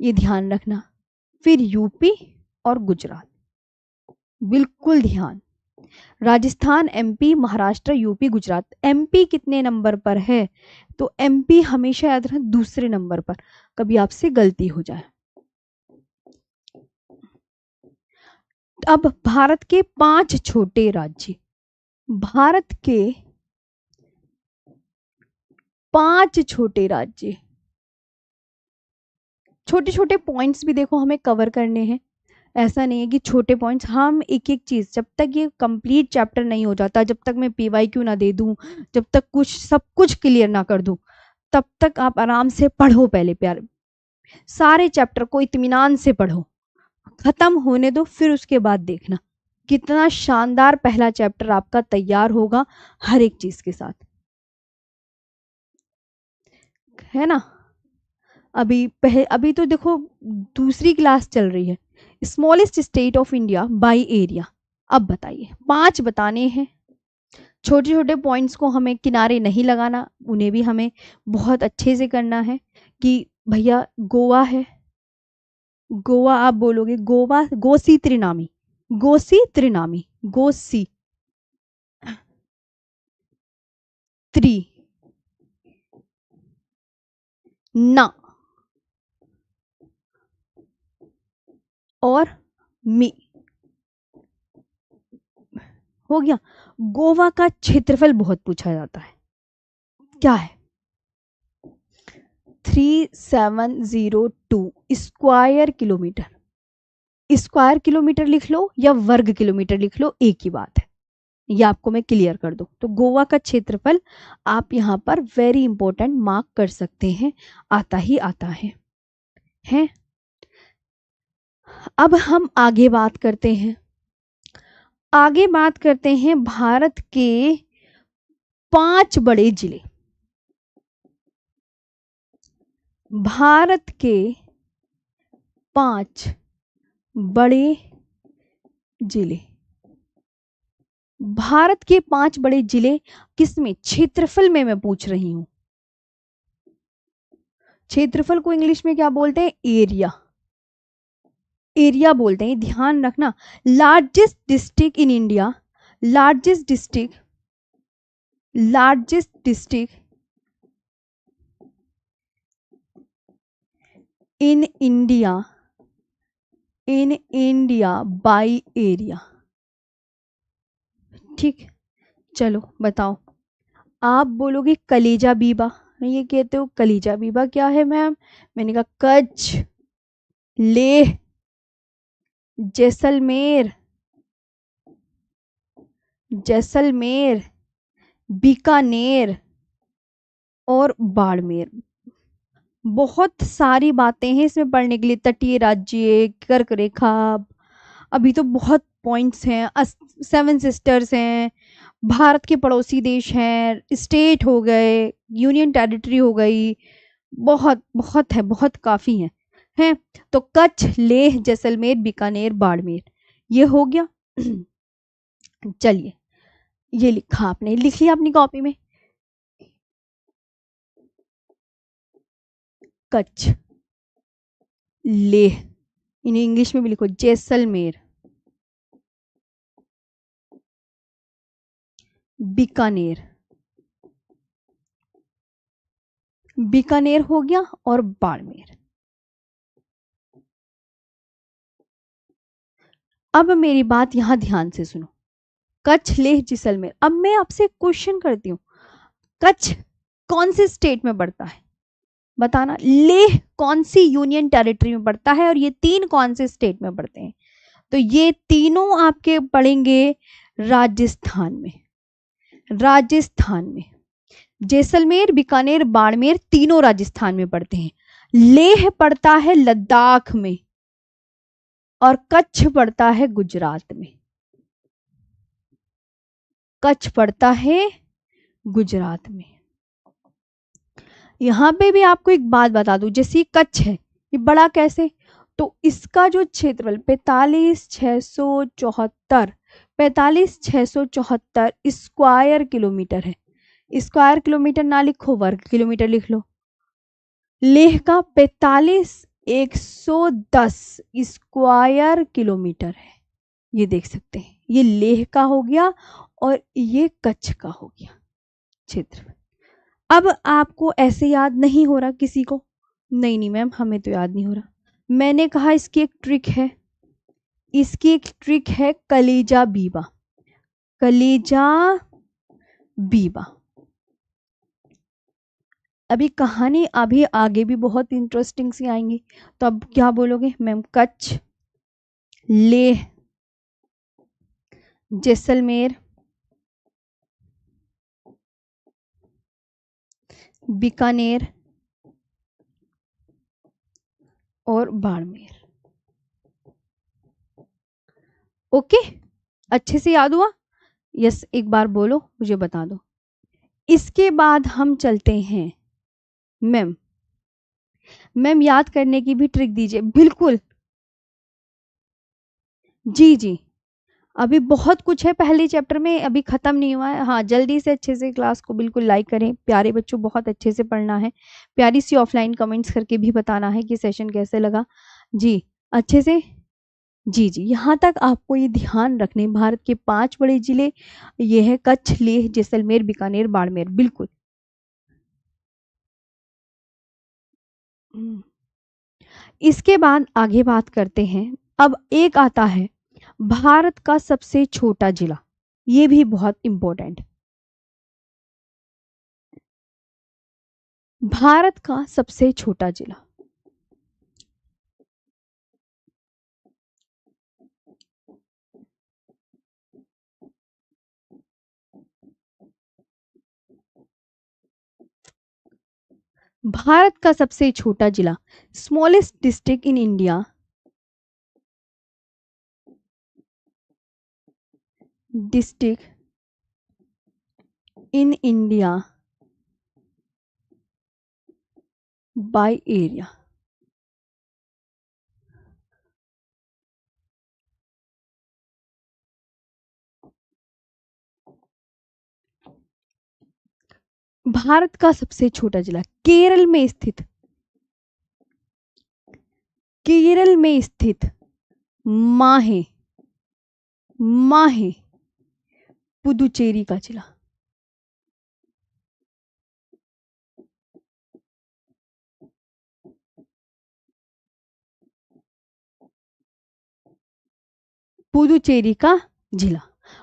ये ध्यान रखना, फिर यूपी और गुजरात। बिल्कुल ध्यान। Rajasthan, MP, Maharashtra, UP, Gujarat. MP कितने नंबर पर है? तो एमपी हमेशा याद रखना दूसरे नंबर पर, कभी आपसे गलती हो जाए। अब भारत के 5 छोटे राज्य, भारत के 5 छोटे राज्य, छोटे छोटे पॉइंट्स भी देखो हमें कवर करने हैं। ऐसा नहीं है कि छोटे पॉइंट्स, हम एक एक चीज, जब तक ये कंप्लीट चैप्टर नहीं हो जाता, जब तक मैं पीवाईक्यू ना दे दूं, जब तक कुछ सब कुछ क्लियर ना कर दूं, तब तक आप आराम से पढ़ो। पहले प्यार सारे चैप्टर को इत्मीनान से पढ़ो, खत्म होने दो, फिर उसके बाद देखना कितना शानदार पहला चैप्टर आपका तैयार होगा हर एक चीज के साथ, है ना। अभी तो देखो दूसरी क्लास चल रही है, smallest state of India by area. अब बताइए, 5 बताने हैं। छोटे छोटे पॉइंट्स को हमें किनारे नहीं लगाना, उन्हें भी हमें बहुत अच्छे से करना है। कि भैया गोवा है, गोवा आप बोलोगे गोवा, गोसी त्रिनामी, गोसी त्रिनामी, गोसी त्रि ना और मी, हो गया। गोवा का क्षेत्रफल बहुत पूछा जाता है, क्या है? 3702 स्क्वायर किलोमीटर। स्क्वायर किलोमीटर लिख लो या वर्ग किलोमीटर लिख लो, एक ही बात है। ये आपको मैं क्लियर कर दूं तो गोवा का क्षेत्रफल आप यहाँ पर वेरी इंपॉर्टेंट मार्क कर सकते हैं, आता ही आता है। अब हम आगे बात करते हैं, आगे बात करते हैं भारत के 5 बड़े जिले, भारत के 5 बड़े जिले। भारत के 5 बड़े जिले किसमें? क्षेत्रफल में मैं पूछ रही हूं। क्षेत्रफल को इंग्लिश में क्या बोलते हैं? एरिया, एरिया बोलते हैं, ध्यान रखना। Largest district in India, largest district, largest district in India, in India by area. ठीक, चलो बताओ। आप बोलोगे कलेजा बीबा, ये कहते हो कलीजा बीबा क्या है मैम? मैंने कहा कच्छ, लेह, जैसलमेर, जैसलमेर, बीकानेर और बाड़मेर। बहुत सारी बातें हैं इसमें पढ़ने के लिए, तटीय राज्य, कर्क रेखा, अभी तो बहुत पॉइंट्स हैं। 7 सिस्टर्स हैं, भारत के पड़ोसी देश हैं, स्टेट हो गए, यूनियन टेरिटरी हो गई, बहुत बहुत है, बहुत काफ़ी हैं। तो कच्छ, लेह, जैसलमेर, बीकानेर, बाड़मेर, ये हो गया। चलिए, ये लिखा आपने, लिख लिया अपनी कॉपी में? कच्छ, लेह, इन्हें इंग्लिश में भी लिखो जैसलमेर, बीकानेर, बीकानेर हो गया, और बाड़मेर। अब मेरी बात यहां ध्यान से सुनो, कच्छ, लेह, जैसलमेर। अब मैं आपसे क्वेश्चन करती हूँ, कच्छ कौन से स्टेट में पड़ता है बताना, लेह कौन सी यूनियन टेरिटरी में पड़ता है, और ये 3 कौन से स्टेट में पड़ते हैं? तो ये तीनों आपके पड़ेंगे राजस्थान में, राजस्थान में। जैसलमेर, बीकानेर, बाड़मेर तीनों राजस्थान में पड़ते हैं। लेह पड़ता है लद्दाख में, और कच्छ पड़ता है गुजरात में, कच्छ पड़ता है गुजरात में। यहां पे भी आपको एक बात बता दूं, जैसे ये कच्छ है, ये बड़ा कैसे? तो इसका जो क्षेत्रफल 45,674, 45,674 स्क्वायर किलोमीटर है। स्क्वायर किलोमीटर ना लिखो, वर्ग किलोमीटर लिख लो। लेह का 45,110 स्क्वायर किलोमीटर है, ये देख सकते हैं, ये लेह का हो गया और ये कच्छ का हो गया क्षेत्र। अब आपको ऐसे याद नहीं हो रहा किसी को? नहीं नहीं मैम, हमें तो याद नहीं हो रहा। मैंने कहा इसकी एक ट्रिक है, इसकी एक ट्रिक है कलेजा बीबा। कलेजा बीबा। अभी कहानी अभी आगे भी बहुत इंटरेस्टिंग सी आएंगी, तो अब क्या बोलोगे मैम? कच्छ, लेह, जैसलमेर, बीकानेर और बाड़मेर। ओके, अच्छे से याद हुआ? यस, एक बार बोलो, मुझे बता दो। इसके बाद हम चलते हैं मैम। मैम याद करने की भी ट्रिक दीजिए। बिल्कुल, जी जी, अभी बहुत कुछ है पहले चैप्टर में, अभी खत्म नहीं हुआ है। हाँ, जल्दी से अच्छे से क्लास को बिल्कुल लाइक करें प्यारे बच्चों, बहुत अच्छे से पढ़ना है। प्यारी सी ऑफलाइन कमेंट्स करके भी बताना है कि सेशन कैसे लगा। जी, अच्छे से। जी जी, यहाँ तक आपको ये ध्यान रखने, भारत के 5 बड़े जिले ये है कच्छ, लेह, जैसलमेर, बीकानेर, बाड़मेर। बिल्कुल। इसके बाद आगे बात करते हैं। अब एक आता है भारत का सबसे छोटा जिला, ये भी बहुत इंपॉर्टेंट। भारत का सबसे छोटा जिला, भारत का सबसे छोटा जिला, smallest district in India, district in India by area. Bharat का सबसे छोटा जिला, केरल में स्थित, केरल में स्थित माहे, माहे पुदुचेरी का जिला। पुदुचेरी का जिला।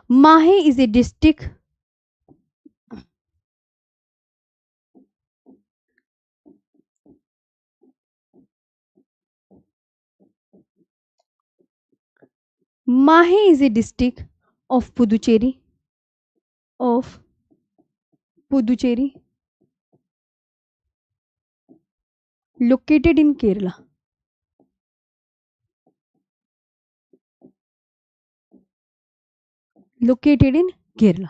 माहे इज ए डिस्ट्रिक्ट, माहे is a district of Puducherry, of Puducherry, located in Kerala. Located in Kerala.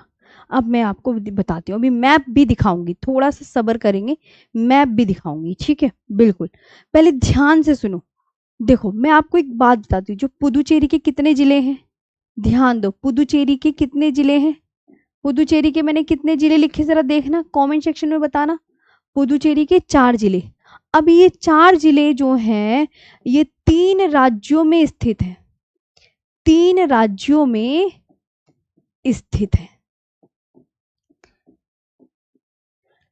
अब मैं आपको बताती हूँ, अभी मैप भी दिखाऊंगी, थोड़ा सा सब्र करेंगे, मैप भी दिखाऊंगी, ठीक है? बिल्कुल, पहले ध्यान से सुनो। देखो, मैं आपको एक बात बताती हूँ, जो पुदुचेरी के कितने जिले हैं? ध्यान दो, पुदुचेरी के कितने जिले हैं? पुदुचेरी के मैंने कितने जिले लिखे, जरा देखना, कमेंट सेक्शन में बताना। पुदुचेरी के 4 जिले। अब ये 4 जिले जो हैं, ये 3 राज्यों में स्थित है, 3 राज्यों में स्थित है,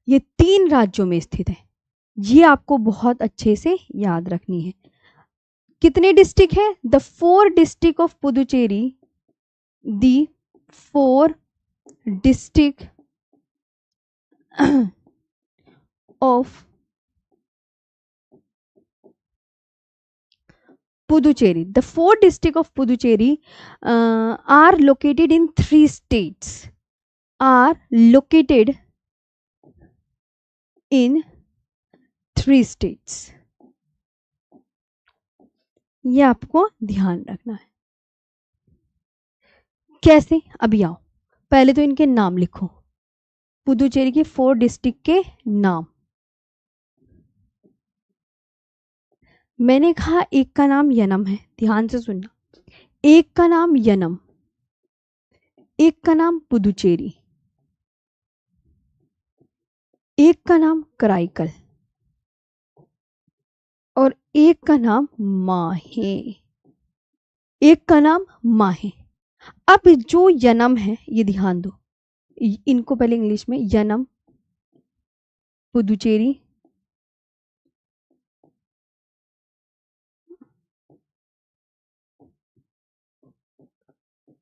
ये 3 राज्यों में स्थित है। ये आपको बहुत अच्छे से याद रखनी है। कितने डिस्ट्रिक्ट है? The 4 district of Puducherry, the 4 district of Puducherry. The 4 districts of Puducherry are located in 3 states. Are located in 3 states. ये आपको ध्यान रखना है। कैसे? अभी आओ, पहले तो इनके नाम लिखो, पुदुचेरी के 4 डिस्ट्रिक्ट के नाम। मैंने कहा एक का नाम यनम है, ध्यान से सुनना। एक का नाम यनम, एक का नाम पुदुचेरी, एक का नाम कराईकल और एक का नाम माहे, एक का नाम माहे। अब जो यनम है, ये ध्यान दो, इनको पहले इंग्लिश में यनम, पुदुचेरी,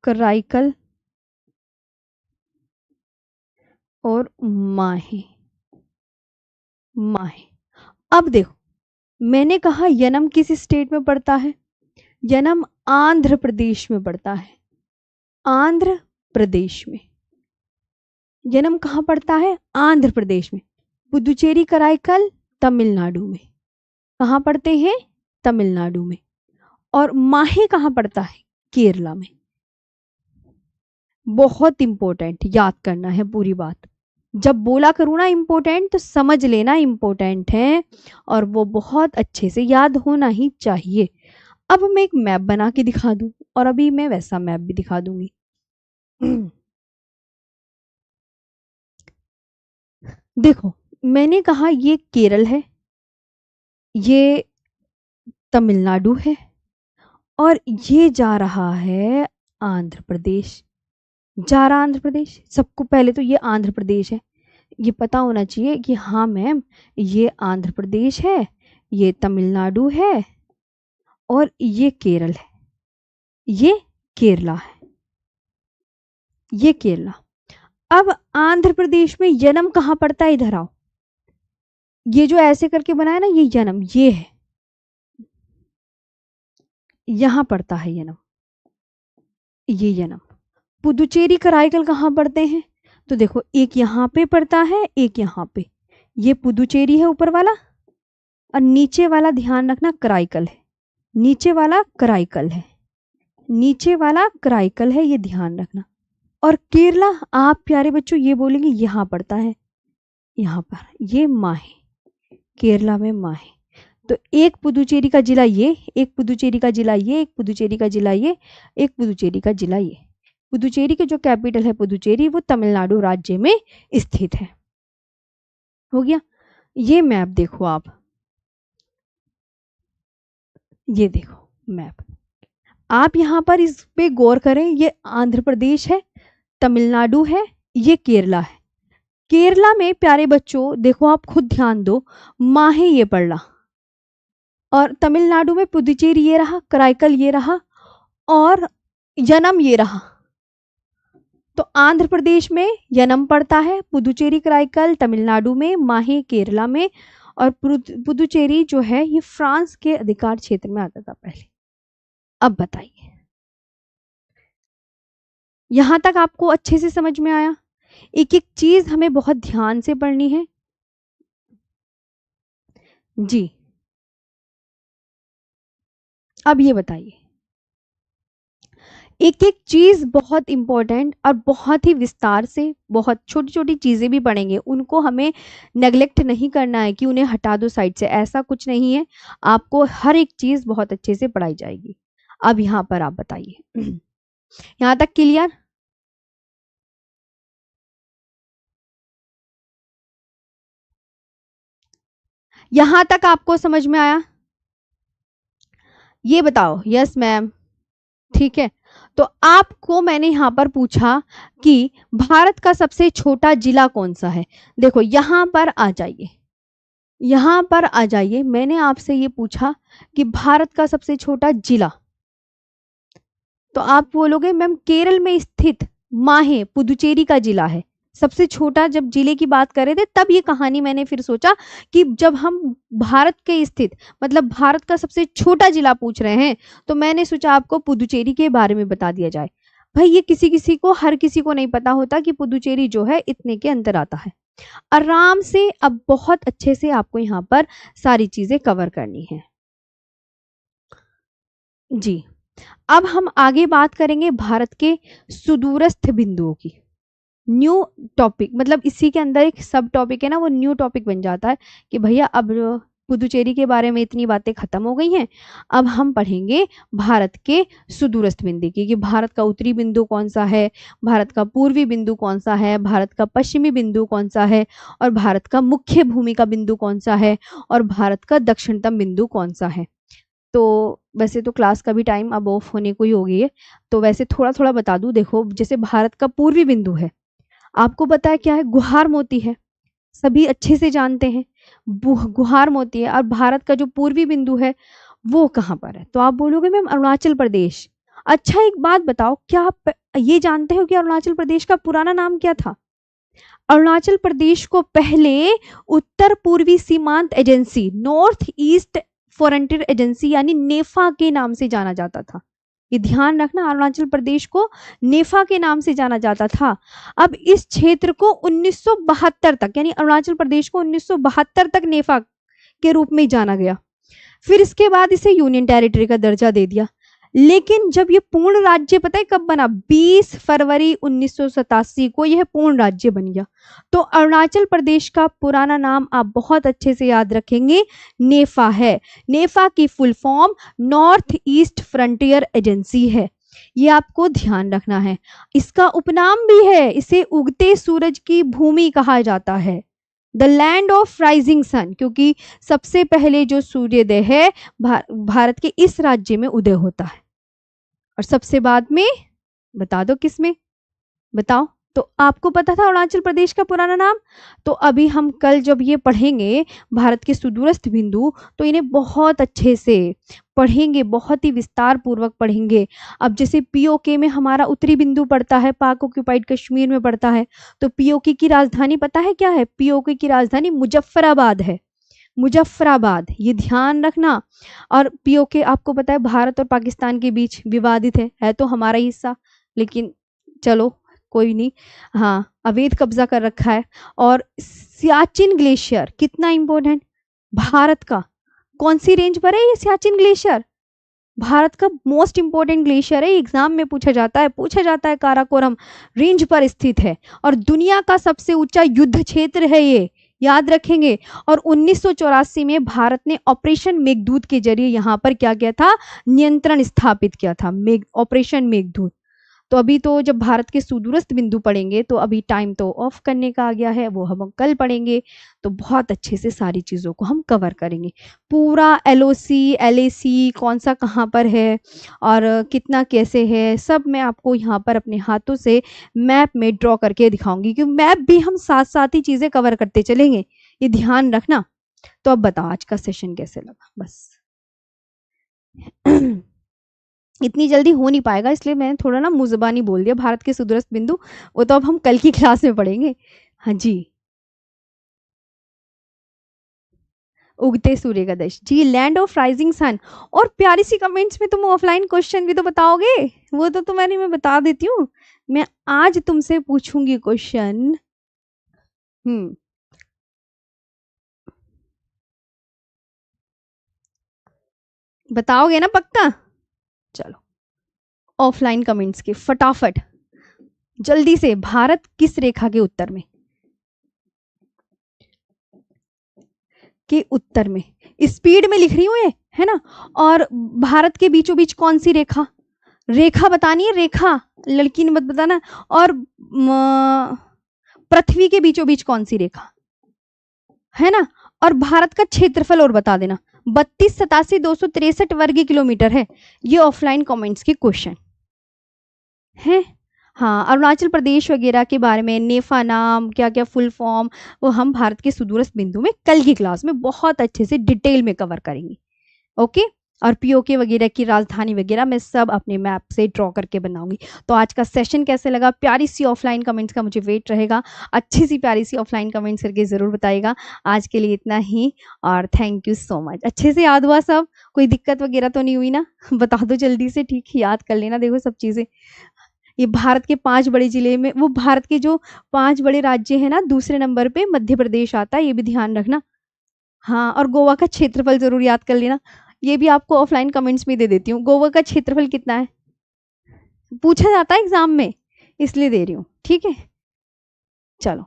कराईकल और माहे। माहे। अब देखो, मैंने कहा यनम किस स्टेट में पड़ता है? यनम आंध्र प्रदेश में पड़ता है। आंध्र प्रदेश में। यनम कहाँ पड़ता है? आंध्र प्रदेश में। पुदुचेरी कराईकल तमिलनाडु में। कहाँ पड़ते हैं? तमिलनाडु में। और माहे कहाँ पड़ता है? केरला में। बहुत इंपॉर्टेंट, याद करना है पूरी बात। जब बोला करूँ ना इंपॉर्टेंट, तो समझ लेना इंपॉर्टेंट है, और वो बहुत अच्छे से याद होना ही चाहिए। अब मैं एक मैप बना के दिखा दूं, और अभी मैं वैसा मैप भी दिखा दूंगी। देखो, मैंने कहा ये केरल है, ये तमिलनाडु है, और ये जा रहा है आंध्र प्रदेश। जा रहा आंध्र प्रदेश। सबको पहले तो ये आंध्र प्रदेश है, ये पता होना चाहिए कि हाँ मैम, ये आंध्र प्रदेश है, ये तमिलनाडु है, और ये केरल है, ये केरला है, ये केरला। अब आंध्र प्रदेश में यनम कहाँ पड़ता है? इधर आओ, ये जो ऐसे करके बनाया ना, ये यनम, ये है, यहां पड़ता है यनम, ये यनम। पुदुचेरी कराईकल कहाँ पड़ते हैं? तो देखो, एक यहाँ पे पड़ता है, एक यहाँ पे। ये पुदुचेरी है ऊपर वाला, और नीचे वाला ध्यान रखना कराईकल है। नीचे वाला कराईकल है, नीचे वाला कराईकल है, ये ध्यान रखना। और केरला, आप प्यारे बच्चों ये बोलेंगे यहाँ पड़ता है, यहाँ पर, ये माहे, केरला में माहे। तो एक पुदुचेरी का जिला ये, एक पुदुचेरी का जिला ये, एक पुदुचेरी का जिला ये, एक पुदुचेरी का जिला ये। पुदुचेरी के जो कैपिटल है पुदुचेरी, वो तमिलनाडु राज्य में स्थित है। हो गया। ये मैप देखो आप, ये देखो मैप, आप यहाँ पर इस पे गौर करें। ये आंध्र प्रदेश है, तमिलनाडु है, ये केरला है। केरला में प्यारे बच्चों देखो, आप खुद ध्यान दो, माहे ये पड़ रहा, और तमिलनाडु में पुदुचेरी ये रहा, कराईकल ये रहा, और यनम ये रहा। तो आंध्र प्रदेश में यनम पड़ता है, पुदुचेरी कराईकल तमिलनाडु में, माहे केरला में, और पुदुचेरी जो है ये फ्रांस के अधिकार क्षेत्र में आता था पहले। अब बताइए, यहां तक आपको अच्छे से समझ में आया? एक एक चीज हमें बहुत ध्यान से पढ़नी है जी। अब ये बताइए, एक एक चीज बहुत इंपॉर्टेंट, और बहुत ही विस्तार से, बहुत छोटी छोटी चीजें भी पढ़ेंगे, उनको हमें नेग्लेक्ट नहीं करना है कि उन्हें हटा दो साइड से, ऐसा कुछ नहीं है। आपको हर एक चीज बहुत अच्छे से पढ़ाई जाएगी। अब यहाँ पर आप बताइए, यहाँ तक क्लियर? यहाँ तक आपको समझ में आया? ये बताओ। Yes ma'am. ठीक है, तो आपको मैंने यहां पर पूछा कि भारत का सबसे छोटा जिला कौन सा है। देखो यहां पर आ जाइए, यहां पर आ जाइए। मैंने आपसे ये पूछा कि भारत का सबसे छोटा जिला, तो आप बोलोगे मैम केरल में स्थित माहे पुदुचेरी का जिला है सबसे छोटा। जब जिले की बात कर रहे थे तब ये कहानी मैंने फिर सोचा कि जब हम भारत के स्थित, मतलब भारत का सबसे छोटा जिला पूछ रहे हैं, तो मैंने सोचा आपको पुदुचेरी के बारे में बता दिया जाए। भाई ये किसी किसी को, हर किसी को नहीं पता होता कि पुदुचेरी जो है इतने के अंदर आता है। आराम से अब बहुत अच्छे से आपको यहाँ पर सारी चीजें कवर करनी है जी। अब हम आगे बात करेंगे भारत के सुदूरस्थ बिंदुओं की। न्यू टॉपिक, मतलब इसी के अंदर एक सब टॉपिक है ना, वो न्यू टॉपिक बन जाता है कि भैया अब पुदुचेरी के बारे में इतनी बातें खत्म हो गई हैं, अब हम पढ़ेंगे भारत के सुदूरस्थ बिंदु की, कि भारत का उत्तरी बिंदु कौन सा है, भारत का पूर्वी बिंदु कौन सा है, भारत का पश्चिमी बिंदु कौन सा है, और भारत का मुख्य भूमि का बिंदु कौन सा है, और भारत का दक्षिणतम बिंदु कौन सा है। तो वैसे तो क्लास का भी टाइम अब ऑफ होने को ही हो गई है, तो वैसे थोड़ा थोड़ा बता दूं। देखो, जैसे भारत का पूर्वी बिंदु है, आपको पता है क्या है? गुहार मोती है, सभी अच्छे से जानते हैं। गुहार मोती है। और भारत का जो पूर्वी बिंदु है वो कहाँ पर है? तो आप बोलोगे मैम अरुणाचल प्रदेश। अच्छा, एक बात बताओ, क्या आप ये जानते हो कि अरुणाचल प्रदेश का पुराना नाम क्या था? अरुणाचल प्रदेश को पहले उत्तर पूर्वी सीमांत agency, north east frontier agency यानी नेफा के नाम से जाना जाता था। ये ध्यान रखना, अरुणाचल प्रदेश को नेफा के नाम से जाना जाता था। अब इस क्षेत्र को 1972 तक, यानी अरुणाचल प्रदेश को 1972 तक नेफा के रूप में जाना गया। फिर इसके बाद इसे यूनियन टेरिटरी का दर्जा दे दिया। लेकिन जब ये पूर्ण राज्य, पता है कब बना? 20 फरवरी 1987 को यह पूर्ण राज्य बन गया। तो अरुणाचल प्रदेश का पुराना नाम आप बहुत अच्छे से याद रखेंगे, नेफा है। नेफा की full form north east frontier agency है, ये आपको ध्यान रखना है। इसका उपनाम भी है, इसे उगते सूरज की भूमि कहा जाता है, the land of rising sun, क्योंकि सबसे पहले जो सूर्योदय है भारत के इस राज्य में उदय होता है। और सबसे बाद में बता दो किसमें? बताओ। तो आपको पता था अरुणाचल प्रदेश का पुराना नाम? तो अभी हम कल जब ये पढ़ेंगे भारत के सुदूरस्थ बिंदु, तो इन्हें बहुत अच्छे से पढ़ेंगे, बहुत ही विस्तार पूर्वक पढ़ेंगे। अब जैसे पीओके में हमारा उत्तरी बिंदु पड़ता है, पाक ऑक्यूपाइड कश्मीर में पड़ता है, तो पीओके की राजधानी पता है क्या है? पीओके की राजधानी मुजफ्फराबाद है, मुजफ्फराबाद, ये ध्यान रखना। और पीओके आपको पता है भारत और पाकिस्तान के बीच विवादित है तो हमारा हिस्सा, लेकिन चलो कोई नहीं, हाँ अवैध कब्जा कर रखा है। और सियाचिन ग्लेशियर कितना इंपॉर्टेंट, भारत का कौन सी रेंज पर है ये सियाचिन ग्लेशियर? भारत का मोस्ट इंपोर्टेंट ग्लेशियर है, एग्जाम में पूछा जाता है काराकोरम रेंज पर स्थित है। और दुनिया का सबसे ऊंचा युद्ध क्षेत्र है ये, याद रखेंगे। और 1984 में भारत ने ऑपरेशन मेघदूत के जरिए यहाँ पर क्या किया था? नियंत्रण स्थापित किया था, ऑपरेशन मेघदूत। तो अभी तो जब भारत के सुदूरस्थ बिंदु पढ़ेंगे तो अभी टाइम तो ऑफ करने का आ गया है, वो हम कल पढ़ेंगे। तो बहुत अच्छे से सारी चीज़ों को हम कवर करेंगे, पूरा एलओसी एलएसी कौन सा कहाँ पर है और कितना कैसे है, सब मैं आपको यहाँ पर अपने हाथों से मैप में ड्रॉ करके दिखाऊंगी, क्योंकि मैप भी हम साथ साथ ही चीज़ें कवर करते चलेंगे, ये ध्यान रखना। तो अब बताओ आज का सेशन कैसे लगा? बस इतनी जल्दी हो नहीं पाएगा, इसलिए मैंने थोड़ा ना मुँह ज़बानी बोल दिया। भारत के सुदूरस्थ बिंदु वो तो अब हम कल की क्लास में पढ़ेंगे। हाँ जी, उगते सूर्य का देश जी, लैंड ऑफ राइजिंग सन। और प्यारी सी कमेंट्स में तुम ऑफलाइन क्वेश्चन भी तो बताओगे, वो तो तुम्हारी मैं बता देती हूँ। मैं आज तुमसे पूछूंगी क्वेश्चन। बताओगे ना पक्का? चलो ऑफलाइन कमेंट्स के फटाफट जल्दी से, भारत किस रेखा के उत्तर में? के उत्तर में, स्पीड में लिख रही हूं ये, है ना। और भारत के बीचों बीच कौन सी रेखा? रेखा बतानी है, रेखा, लड़की ने मत बताना। और पृथ्वी के बीचों बीच कौन सी रेखा है ना। और भारत का क्षेत्रफल और बता देना, 3287,263 वर्ग किलोमीटर है। ये ऑफलाइन कमेंट्स के क्वेश्चन है। हाँ, अरुणाचल प्रदेश वगैरह के बारे में, नेफा नाम क्या क्या फुल फॉर्म, वो हम भारत के सुदूरस्थ बिंदु में कल की क्लास में बहुत अच्छे से डिटेल में कवर करेंगे। ओके। और पीओके वगैरह की राजधानी वगैरह मैं सब अपने मैप से ड्रॉ करके बनाऊंगी। तो आज का सेशन कैसे लगा? प्यारी सी ऑफलाइन कमेंट्स का मुझे वेट रहेगा, अच्छी सी प्यारी सी ऑफलाइन कमेंट्स करके ज़रूर बताइएगा। आज के लिए इतना ही, और थैंक यू सो मच। अच्छे से याद हुआ सब? कोई दिक्कत वगैरह तो नहीं हुई ना? बता दो जल्दी से, ठीक, याद कर लेना। देखो सब चीज़ें, ये भारत के 5 बड़े जिले में, वो भारत के जो 5 बड़े राज्य हैं ना, दूसरे नंबर पे मध्य प्रदेश आता है, ये भी ध्यान रखना। हाँ, और गोवा का क्षेत्रफल जरूर याद कर लेना, ये भी आपको ऑफलाइन कमेंट्स में दे देती हूँ। गोवा का क्षेत्रफल कितना है? पूछा जाता है एग्जाम में, इसलिए दे रही हूँ, ठीक है। चलो,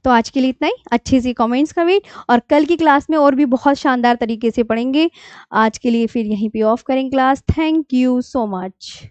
तो आज के लिए इतना ही, अच्छी सी कमेंट्स का वेट, और कल की क्लास में और भी बहुत शानदार तरीके से पढ़ेंगे। आज के लिए फिर यहीं पे ऑफ करें class. Thank you so much.